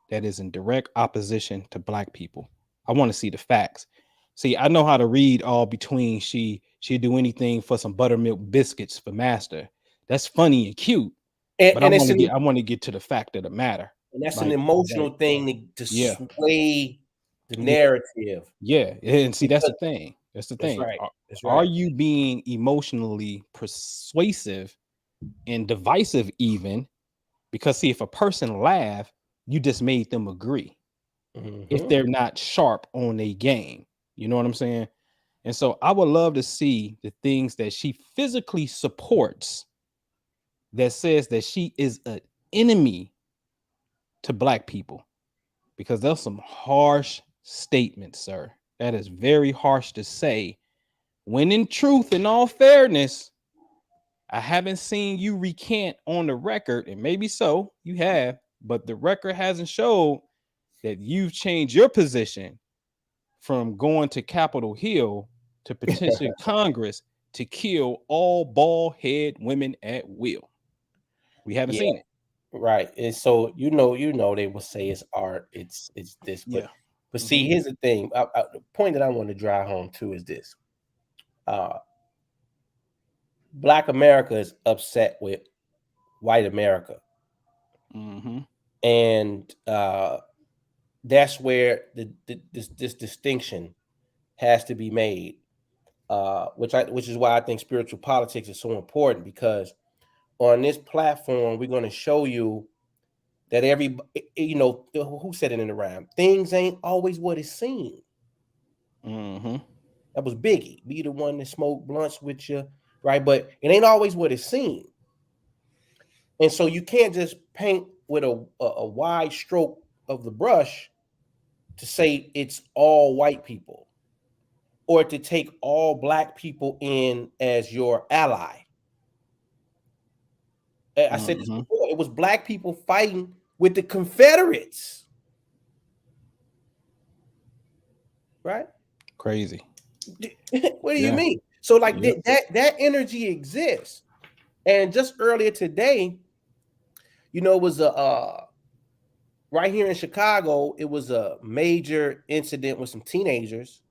that is in direct opposition to Black people? I want to see the facts. See, I know how to read all between she'd do anything for some buttermilk biscuits for master. That's funny and cute. But I want to get to the fact of the matter. And that's an emotional thing to sway the narrative. Yeah. And see, that's the thing. That's the thing. Right. Are you being emotionally persuasive and divisive even? Because see, if a person laugh, you just made them agree. If they're not sharp on a game. You know what I'm saying? And so I would love to see the things that she physically supports that says that she is an enemy to Black people, because there's some harsh statements, sir. That is very harsh to say, when in truth, in all fairness, I haven't seen you recant on the record, and maybe so, you have, but the record hasn't showed that you've changed your position from going to Capitol Hill to petition Congress to kill all bald head women at will. We haven't seen it. Right. And so they will say it's art, it's this, but see, here's the thing. The point that I want to drive home to is this. Black America is upset with white America. And that's where this distinction has to be made, which is why I think spiritual politics is so important, because on this platform, we're going to show you that who said it in the rhyme? Things ain't always what it seems. That was Biggie. Be the one that smoke blunts with you, right? But it ain't always what it seems. And so you can't just paint with a wide stroke of the brush to say it's all white people, or to take all Black people in as your ally. I said this before, it was Black people fighting with the Confederates. Right? Crazy. What do you mean? So like that energy exists. And just earlier today, it was right here in Chicago, it was a major incident with some teenagers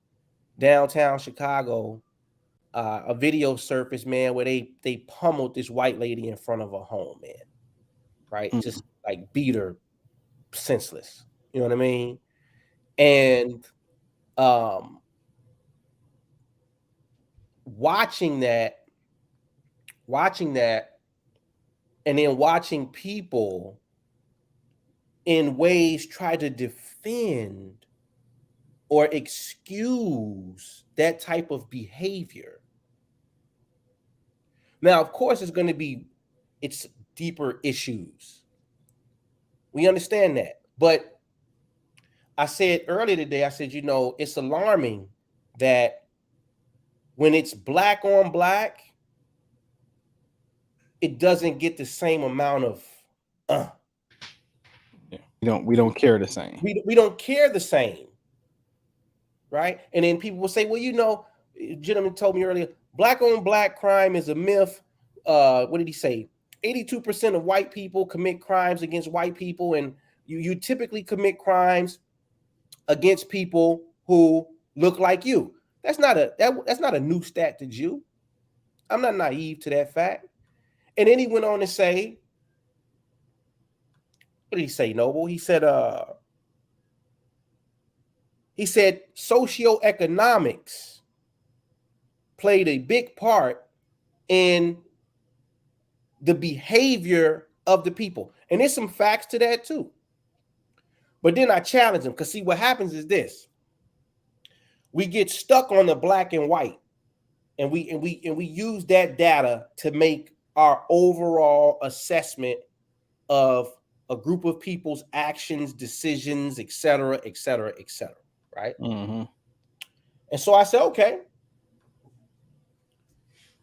downtown Chicago. A video surfaced, man, where they pummeled this white lady in front of her home, man. Right? Just like beat her senseless. You know what I mean? And watching that, and then watching people in ways try to defend or excuse that type of behavior. Now, of course, it's deeper issues. We understand that. But I said earlier today, I said, it's alarming that when it's black on black, it doesn't get the same amount of we don't care the same. We don't care the same, right? And then people will say, well, gentleman told me earlier, black on black crime is a myth. What did he say? 82% of white people commit crimes against white people, and you typically commit crimes against people who look like you. That's not a new stat to you. I'm not naive to that fact. And then he went on to say, what did he say, Noble? He said socioeconomics played a big part in the behavior of the people. And there's some facts to that too. But then I challenge him, because see, what happens is this. We get stuck on the black and white, and we use that data to make our overall assessment of a group of people's actions, decisions, et cetera, right? Mm-hmm. And so I said, okay,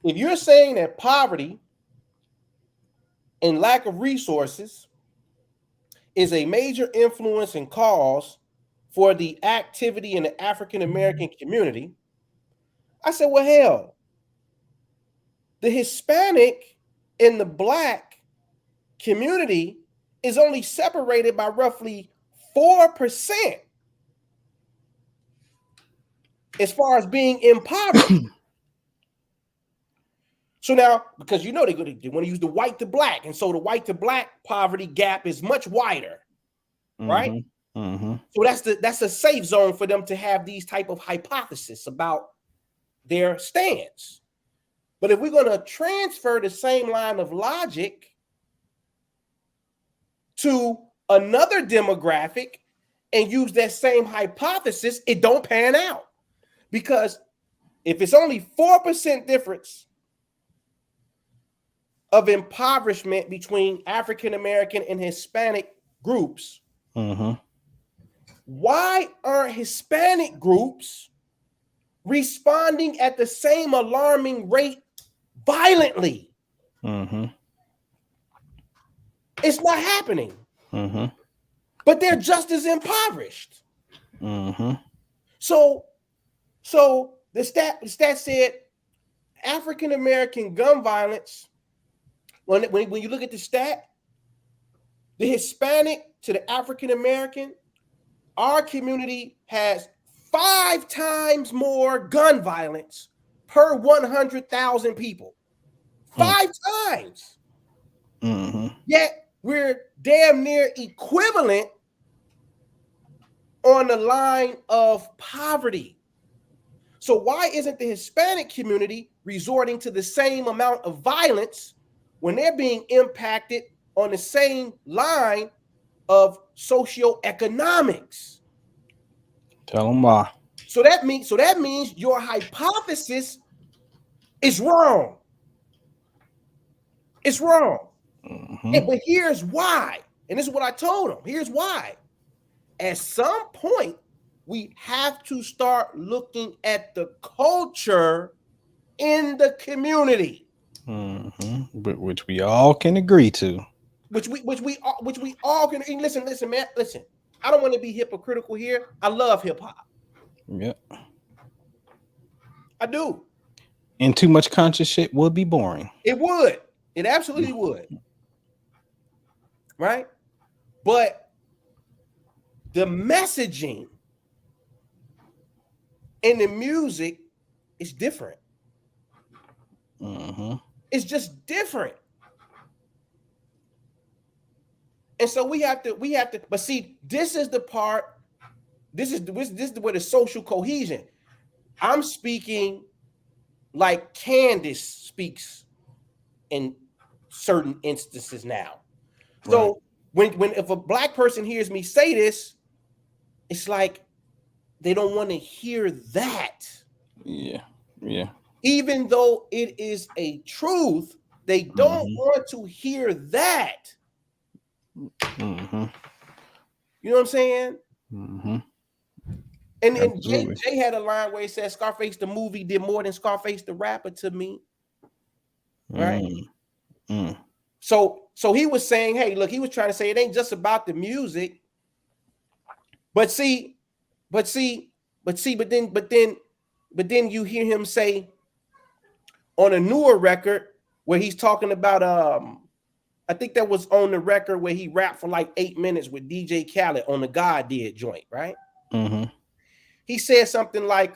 if you're saying that poverty and lack of resources is a major influence and cause for the activity in the African-American community, I said, well, hell, the Hispanic and the black community is only separated by roughly 4% as far as being impoverished. So now, because they want to use the white to black, and so the white to black poverty gap is much wider, right? Mm-hmm. So that's a safe zone for them to have these type of hypotheses about their stance. But if we're going to transfer the same line of logic to another demographic and use that same hypothesis, it don't pan out. Because if it's only 4% difference of impoverishment between African-American and Hispanic groups, why aren't Hispanic groups responding at the same alarming rate violently? It's not happening. But they're just as impoverished. So the stat said African-American gun violence, when you look at the stat, the Hispanic to the African-American, our community has 5 times more gun violence per 100,000 people. 5 times. Yet we're damn near equivalent on the line of poverty. So why isn't the Hispanic community resorting to the same amount of violence when they're being impacted on the same line of socioeconomics? Tell them why. So that means your hypothesis is wrong. It's wrong. But here's why. And this is what I told him. Here's why. At some point, we have to start looking at the culture in the community, but which we all can agree to. Which we all can. Listen, man. Listen, I don't want to be hypocritical here. I love hip hop. Yeah, I do. And too much conscious shit would be boring. It would. It absolutely would. Right? But the messaging in the music is different. It's just different. And so we have to, but see, this is the part, this is where the social cohesion. I'm speaking like Candace speaks in certain instances now. So when if a black person hears me say this, it's like they don't want to hear that. Yeah. Yeah. Even though it is a truth, they don't want to hear that. Mm-hmm. You know what I'm saying? Mm-hmm. And Jay had a line where he said Scarface the movie did more than Scarface the rapper to me. Right? So he was saying, hey, look, he was trying to say it ain't just about the music. But then you hear him say on a newer record where he's talking about I think that was on the record where he rapped for like 8 minutes with DJ Khaled on the God Did joint, right? Mm-hmm. He said something like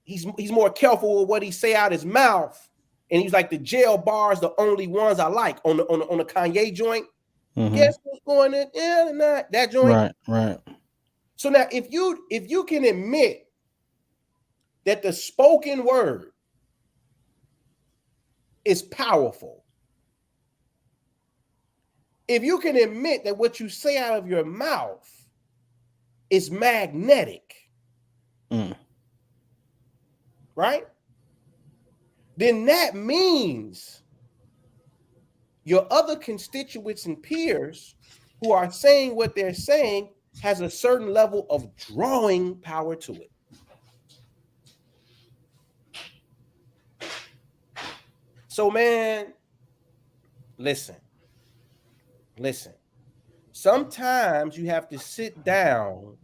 he's more careful with what he say out his mouth, and he's like the jail bars the only ones I like on the Kanye joint. Mm-hmm. Guess what's going in that joint? Right. So now if you can admit that the spoken word is powerful, if you can admit that what you say out of your mouth is magnetic, right? Then that means your other constituents and peers who are saying what they're saying has a certain level of drawing power to it. So, man, listen. Sometimes you have to sit down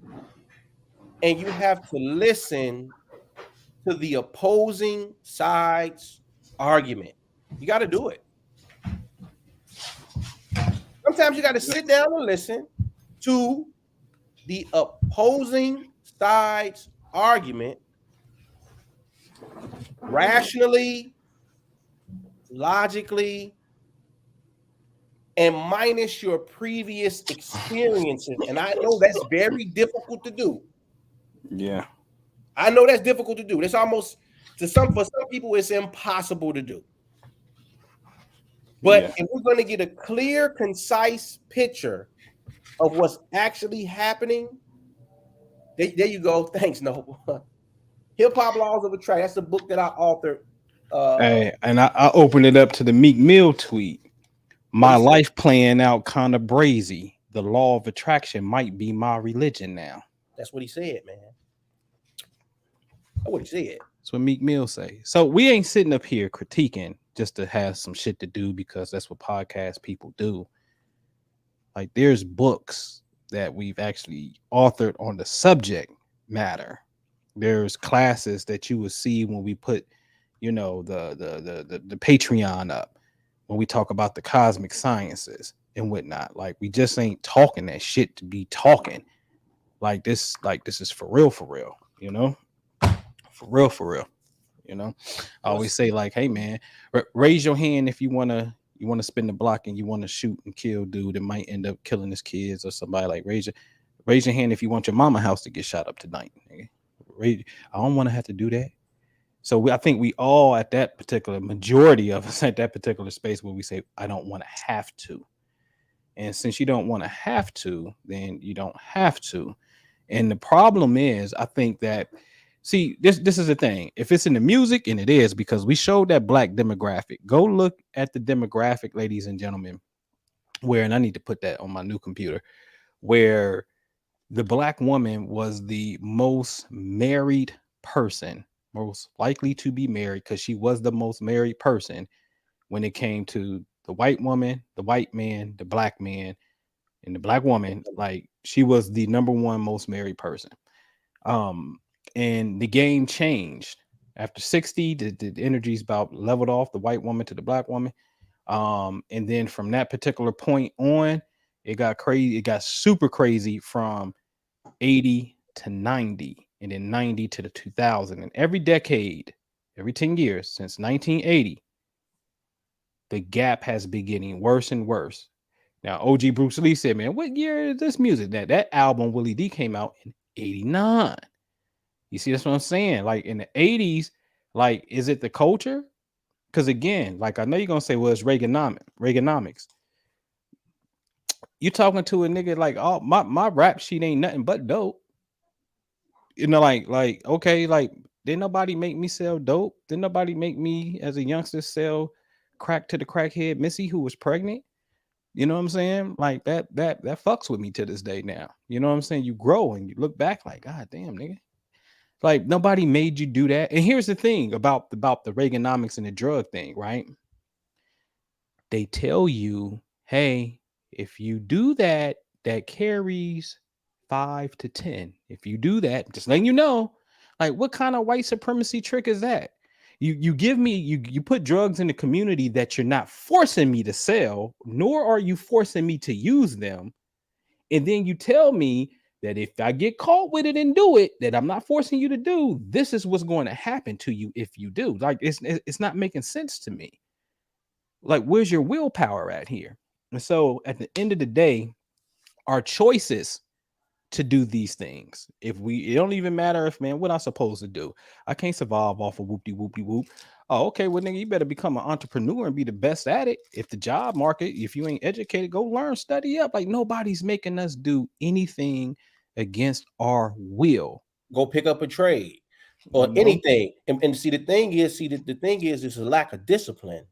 and you have to listen to the opposing side's argument. You got to do it. Sometimes you got to sit down and listen to the opposing side's argument rationally, logically, and minus your previous experiences. And I know that's very difficult to do. Yeah. I know that's difficult to do. It's almost for some people, it's impossible to do. But if we're going to get a clear, concise picture of what's actually happening, there you go. Thanks, Noble. Hip Hop Laws of Attraction. That's the book that I authored. Hey, and I opened it up to the Meek Mill tweet. My life playing out kind of brazy. The law of attraction might be my religion now. That's what he said, man. That's what he said. That's what Meek Mill say. So we ain't sitting up here critiquing just to have some shit to do because that's what podcast people do. Like there's books that we've actually authored on the subject matter. There's classes that you will see when we put, the Patreon up. When we talk about the cosmic sciences and whatnot, like we just ain't talking that shit to be talking. Like this is for real, for real. I always say like, hey man, raise your hand if you want to spin the block and you want to shoot and kill dude that might end up killing his kids or somebody. Like raise your hand if you want your mama house to get shot up tonight. I don't want to have to do that. So I think we all at that particular majority of us at that particular space where we say, I don't want to have to. And since you don't want to have to, then you don't have to. And the problem is, I think that, see, this is the thing. If it's in the music, and it is, because we showed that black demographic. Go look at the demographic, ladies and gentlemen, and I need to put that on my new computer, where the black woman was the most married person, most likely to be married, because she was the most married person when it came to the white woman, the white man, the black man, and the black woman. Like she was the number one most married person. And the game changed after 60. The energy's about leveled off the white woman to the black woman. And then from that particular point on, it got crazy. It got super crazy from 80 to 90. And then 90 to the 2000. And every decade, every 10 years since 1980, the gap has been getting worse and worse. Now, OG Bruce Lee said, man, what year is this music? That album, Willie D, came out in 89. You see, that's what I'm saying. Like in the 80s, like, is it the culture? Because again, like, I know you're going to say, well, it's Reaganomics. You talking to a nigga like, oh, my rap sheet ain't nothing but dope. okay, like didn't nobody make me sell dope? Didn't nobody make me as a youngster sell crack to the crackhead Missy who was pregnant? You know what I'm saying? Like that fucks with me to this day now. You know what I'm saying? You grow and you look back like, God damn, nigga. Like nobody made you do that. And here's the thing about the Reaganomics and the drug thing, right? They tell you, hey, if you do that, that carries 5 to 10. If you do that, just letting you know, like what kind of white supremacy trick is that? You give me you put drugs in the community that you're not forcing me to sell, nor are you forcing me to use them. And then you tell me that if I get caught with it and do it, that I'm not forcing you to do, this is what's going to happen to you if you do. Like it's not making sense to me. Like, where's your willpower at here? And so at the end of the day, our choices to do these things. If we, it don't even matter if, man, what I'm supposed to do. I can't survive off of whoop-de-whoop-de-whoop. Oh, okay, well, nigga, you better become an entrepreneur and be the best at it. If the job market, if you ain't educated, go learn, study up. Like nobody's making us do anything against our will. Go pick up a trade or anything. And see, the thing is, it's a lack of discipline.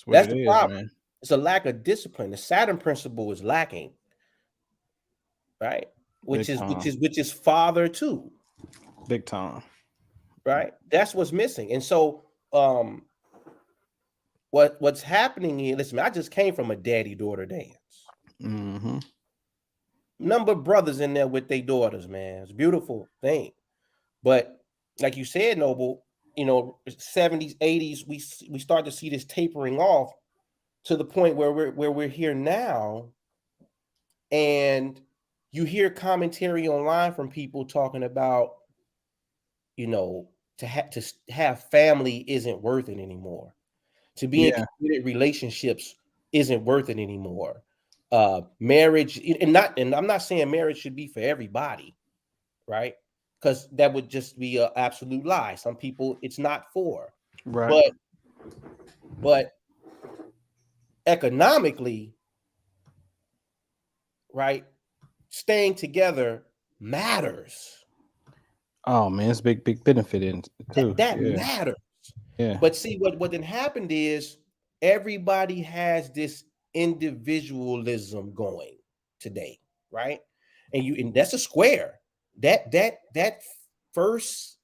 That's the problem. Man. It's a lack of discipline. The Saturn principle is lacking, right? Which is father too. Big time. Right? That's what's missing. And so what's happening here, listen, I just came from a daddy-daughter dance. Mm-hmm. Number of brothers in there with their daughters, man. It's a beautiful thing. But like you said, Noble, 70s, 80s, we start to see this tapering off to the point where we're here now, and you hear commentary online from people talking about, to have family isn't worth it anymore. To be in committed relationships isn't worth it anymore. Marriage, and I'm not saying marriage should be for everybody, right? Because that would just be an absolute lie. Some people it's not for, right? But economically, right, staying together matters. Oh man, it's big benefit in too. That matters. Yeah. But see, what then happened is everybody has this individualism going today, right? And that's a square. That first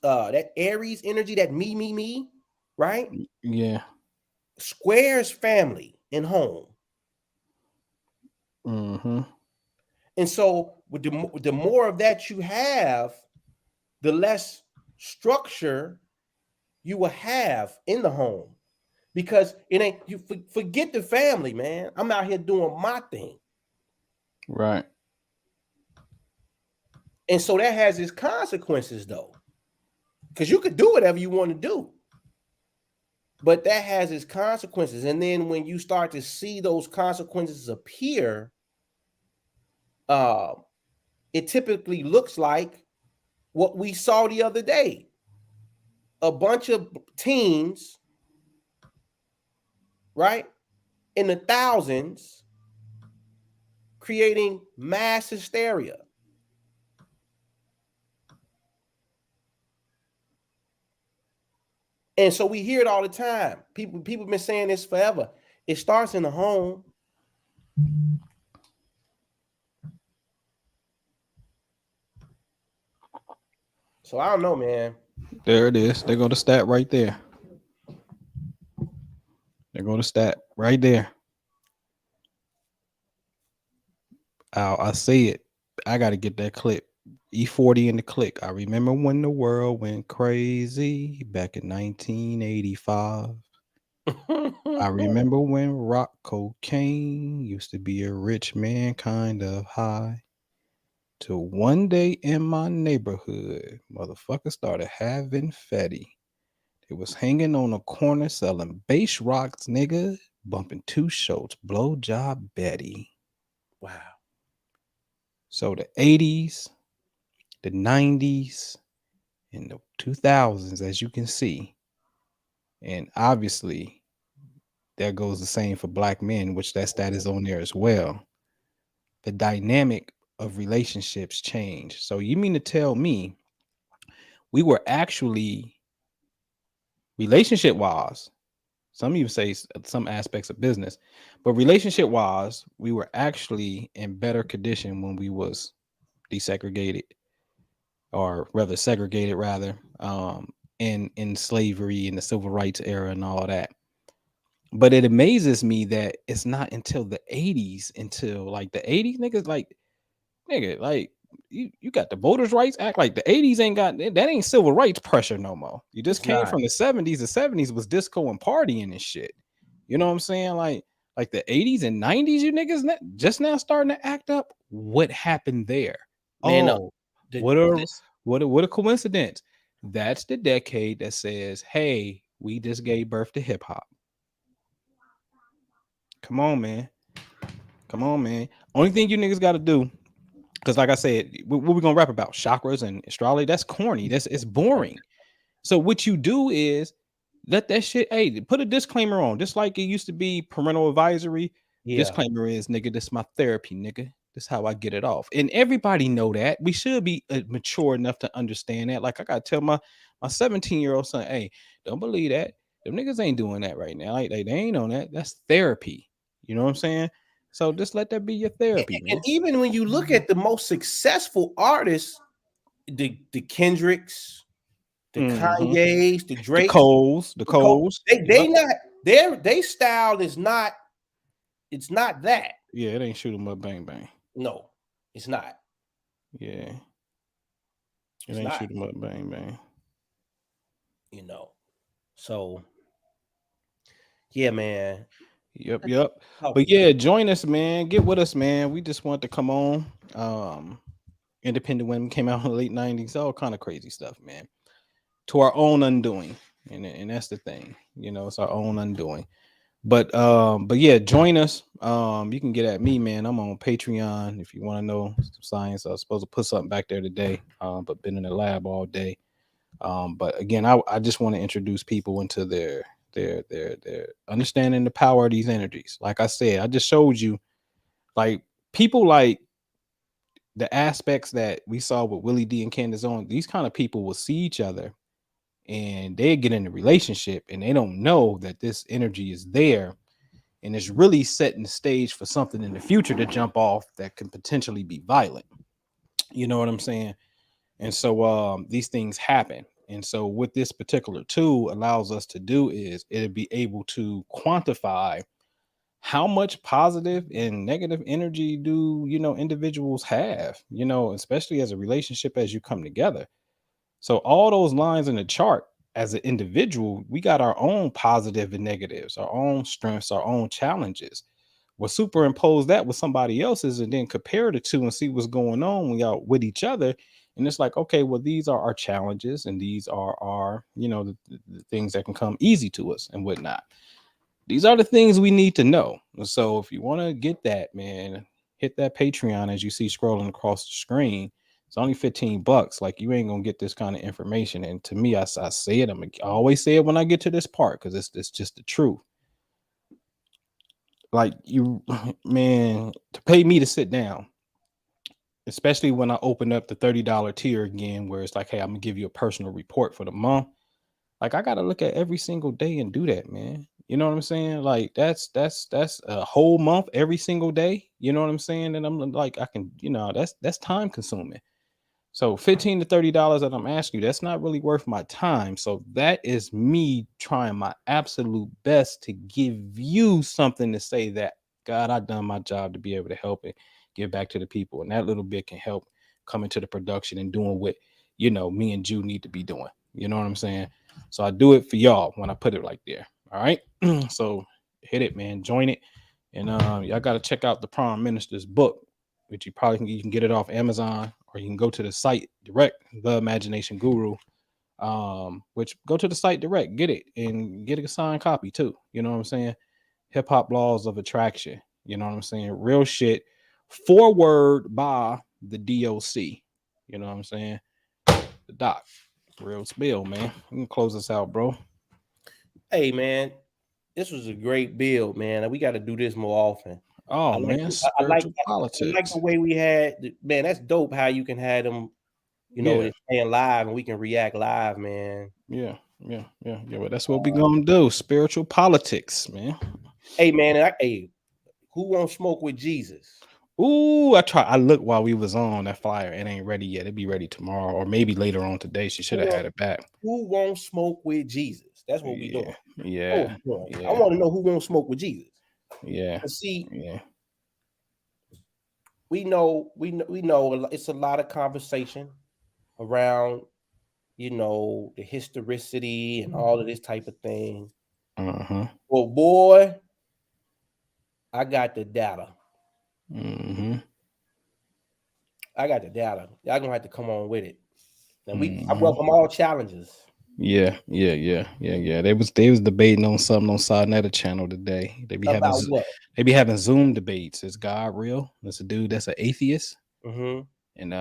that Aries energy, that me, right? Yeah. Squares family and home. Mm-hmm. And so with the more of that you have, the less structure you will have in the home. Because it ain't, you forget the family, man. I'm out here doing my thing. Right. And so that has its consequences, though. Because you could do whatever you want to do. But that has its consequences. And then when you start to see those consequences appear, it typically looks like what we saw the other day. A bunch of teens, right, in the thousands, creating mass hysteria. And so we hear it all the time. People have been saying this forever. It starts in the home. So I don't know, man. There it is. They're going to stat right there. They're going to stat right there. I say it. I got to get that clip. E40 in the click. I remember when the world went crazy back in 1985. I remember when rock cocaine used to be a rich man kind of high. Till one day in my neighborhood, motherfuckers started having fatty. It was hanging on a corner selling bass rocks, nigga, bumping Two Shows, Blowjob Betty. Wow. So the 80s, the 90s, and the 2000s, as you can see. And obviously, there goes the same for black men, which that stat is on there as well. The dynamic of relationships change. So you mean to tell me we were actually relationship wise, some even say some aspects of business, but relationship wise, we were actually in better condition when we was desegregated, or rather segregated rather, in slavery and the civil rights era and all that. But it amazes me that it's not until the 80s, until like the 80s, niggas like, nigga, like you got the voters' rights act, like the 80s ain't got that, ain't civil rights pressure no more. You just It's came not. from the 70s. The 70s was disco and partying and shit. You know what I'm saying? Like the 80s and 90s, you niggas just now starting to act up. What happened there? Man, no, Oh, what this a coincidence. That's the decade that says, hey, we just gave birth to hip hop. Come on, man. Come on, man. Only thing you niggas got to do, because like I said, what we gonna rap about? Chakras and astrology? That's corny. It's boring. So what you do is let that shit. Hey, put a disclaimer on, just like it used to be parental advisory. yeah. Disclaimer is, nigga, this is my therapy, nigga. This is how I get it off. And everybody know that. We should be mature enough to understand that. Like I gotta tell my 17-year-old son, hey, don't believe that. Them niggas ain't doing that right now. Like they ain't on that. That's therapy. You know what I'm saying? So just let that be your therapy, man. And even when you look at the most successful artists, the Kendricks, the Kanyes, the The Drakes, Coles, they Yep. not they style is not, it's not that. Yeah, it ain't shoot 'em up, bang bang. No, it's not. Yeah, it It's ain't not. shoot 'em up, bang bang. You know. So yeah, man. Yep. Talk But to me. yeah, join us, man. Get with us, man. We just want to come on. Independent women came out in the late 90s, all kind of crazy stuff, man. To our own undoing. And that's the thing. You know, it's our own undoing. But yeah, join us. You can get at me, man. I'm on Patreon if you want to know some science. I was supposed to put something back there today, but been in the lab all day. But again, I just want to introduce people into their understanding the power of these energies. Like I said, I just showed you, like, people like the aspects that we saw with Willie D and Candace Owens. These kind of people will see each other and they get in a relationship and they don't know that this energy is there, and it's really setting the stage for something in the future to jump off that can potentially be violent. You know what I'm saying? And so these things happen. And so what this particular tool allows us to do is it'll be able to quantify how much positive and negative energy do, individuals have, especially as a relationship, as you come together. So all those lines in the chart, as an individual, we got our own positive and negatives, our own strengths, our own challenges. We'll superimpose that with somebody else's and then compare the two and see what's going on when y'all with each other. And it's like, okay, well, these are our challenges and these are our, the things that can come easy to us and whatnot. These are the things we need to know. So if you want to get that, man, hit that Patreon as you see scrolling across the screen. It's only $15. Like, you ain't gonna get this kind of information. And to me, I say it. I always say it when I get to this part because it's just the truth. Like, you, man, to pay me to sit down, especially when I open up the $30 tier again, where it's like, hey, I'm gonna give you a personal report for the month. Like, I gotta look at every single day and do that, man. You know what I'm saying? Like, that's a whole month every single day. You know what I'm saying? And I'm like, I can, that's time consuming. So $15 to $30 that I'm asking you, that's not really worth my time. So that is me trying my absolute best to give you something to say that, God, I've done my job to be able to help it, give back to the people. And that little bit can help come into the production and doing what, me and Jew need to be doing. You know what I'm saying? So I do it for y'all when I put it like there. All right. So hit it, man. Join it. And y'all got to check out the Prime Minister's book, which you can get it off Amazon, or you can go to the site direct, The Imagination Guru. Which go to the site direct, get it, and get a signed copy too. You know what I'm saying? Hip Hop Laws of Attraction. You know what I'm saying? Real shit. Forward by the DOC. You know what I'm saying? The doc. Real spill, man. We can close this out, bro. Hey, man, this was a great build, man. We got to do this more often. Oh I like man, I like spiritual I like politics. the way we had, man. That's dope. How you can have them, Yeah, they're playing live and we can react live, man. yeah, yeah, yeah, yeah. Well, that's what we gonna do. Spiritual politics, man. Hey, man, who won't smoke with Jesus? Ooh, I looked while we was on that flyer. It ain't ready yet. It'll be ready tomorrow or maybe later on today. She should Who have won't, had it back. who won't smoke with Jesus? That's what we doing. Yeah, That's what yeah, we doing. I yeah, want to know who won't smoke with Jesus. yeah, But see, yeah. we know it's a lot of conversation around, the historicity and all of this type of thing. Uh-huh. Well, boy, I got the data. Mm-hmm. I got the data. Y'all gonna have to come on with it. And I Mm-hmm. welcome all challenges. Yeah. They was debating on something on Sarnetta channel today. About what? They be having Zoom debates. Is God real? That's a dude that's an atheist. Mm-hmm. And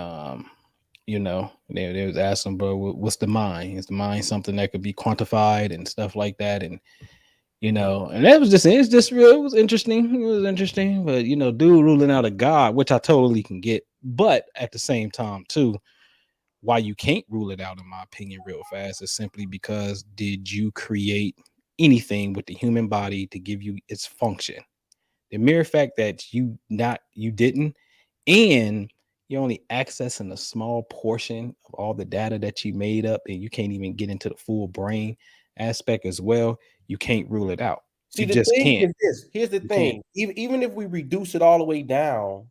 they was asking, bro, what's the mind? Is the mind something that could be quantified and stuff like that? And and that was it's real. It was interesting. But dude ruling out a God, which I totally can get. But at the same time, too, why you can't rule it out, in my opinion, real fast, is simply because did you create anything with the human body to give you its function? The mere fact that you didn't, and you're only accessing a small portion of all the data that you made up, and you can't even get into the full brain aspect as well, you can't rule it out. See, You the just thing can't. is this. Here's the You thing. Even if we reduce it all the way down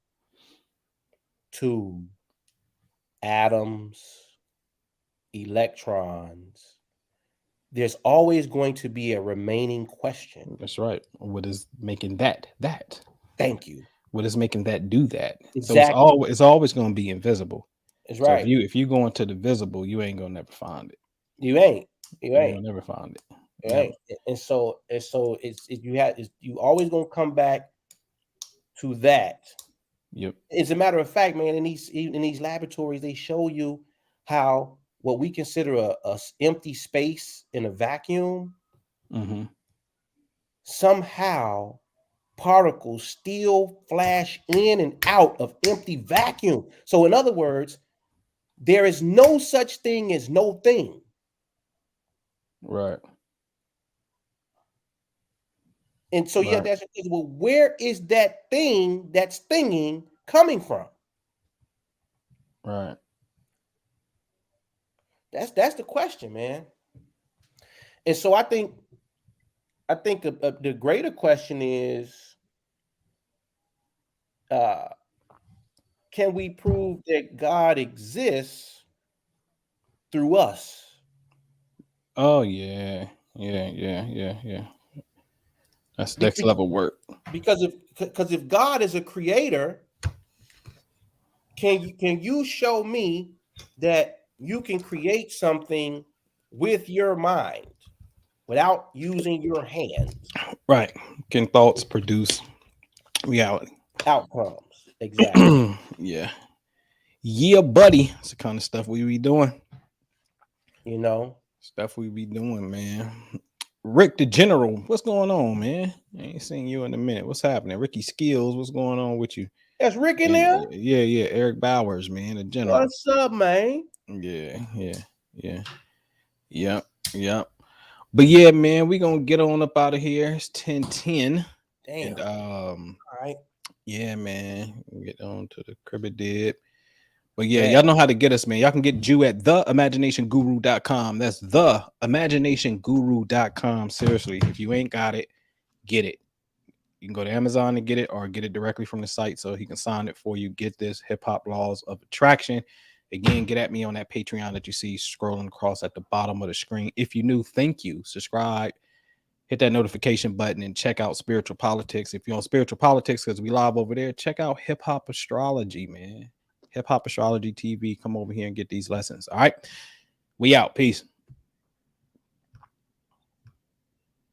to atoms, electrons, there's always going to be a remaining question. That's right. What is making that? Thank you. What is making that do that? Exactly. So it's always going to be invisible. That's So right. if you go into the visible, you ain't gonna never find it. You ain't. You'll never find it. You ain't. And so you always gonna come back to that. Yep. As a matter of fact, man, in these laboratories, they show you how what we consider a empty space in a vacuum, Mm-hmm. somehow particles still flash in and out of empty vacuum. So in other words, there is no such thing as no thing. Right. And so, Right. that's well, where is that thing that's thinging coming from? Right. That's the question, man. And so I think the greater question is, can we prove that God exists through us? Oh yeah. That's next level work. Because if God is a creator, can you show me that you can create something with your mind without using your hands? Right. Can thoughts produce reality? Outcomes. Exactly. Yeah, buddy. It's the kind of stuff we be doing. Stuff we be doing, man. Rick the General, what's going on, man? I ain't seen you in a minute. What's happening? Ricky Skills, what's going on with you? That's Rick in there? Yeah. Eric Bowers, man, the General. What's up, man? Yeah. But yeah, man, we gonna get on up out of here. It's 10:10. Damn. And all right. Yeah, man. Get on to the crib did. But yeah, y'all know how to get us, man. Y'all can get you at theimaginationguru.com. That's theimaginationguru.com. Seriously, if you ain't got it, get it. You can go to Amazon and get it, or get it directly from the site so he can sign it for you. Get this Hip Hop Laws of Attraction. Again, get at me on that Patreon that you see scrolling across at the bottom of the screen. If you're new, thank you. Subscribe, hit that notification button, and check out Spiritual Politics. If you're on Spiritual Politics, because we live over there, check out Hip Hop Astrology, man. Hip Hop Astrology TV. Come over here and get these lessons. All right. We out. Peace.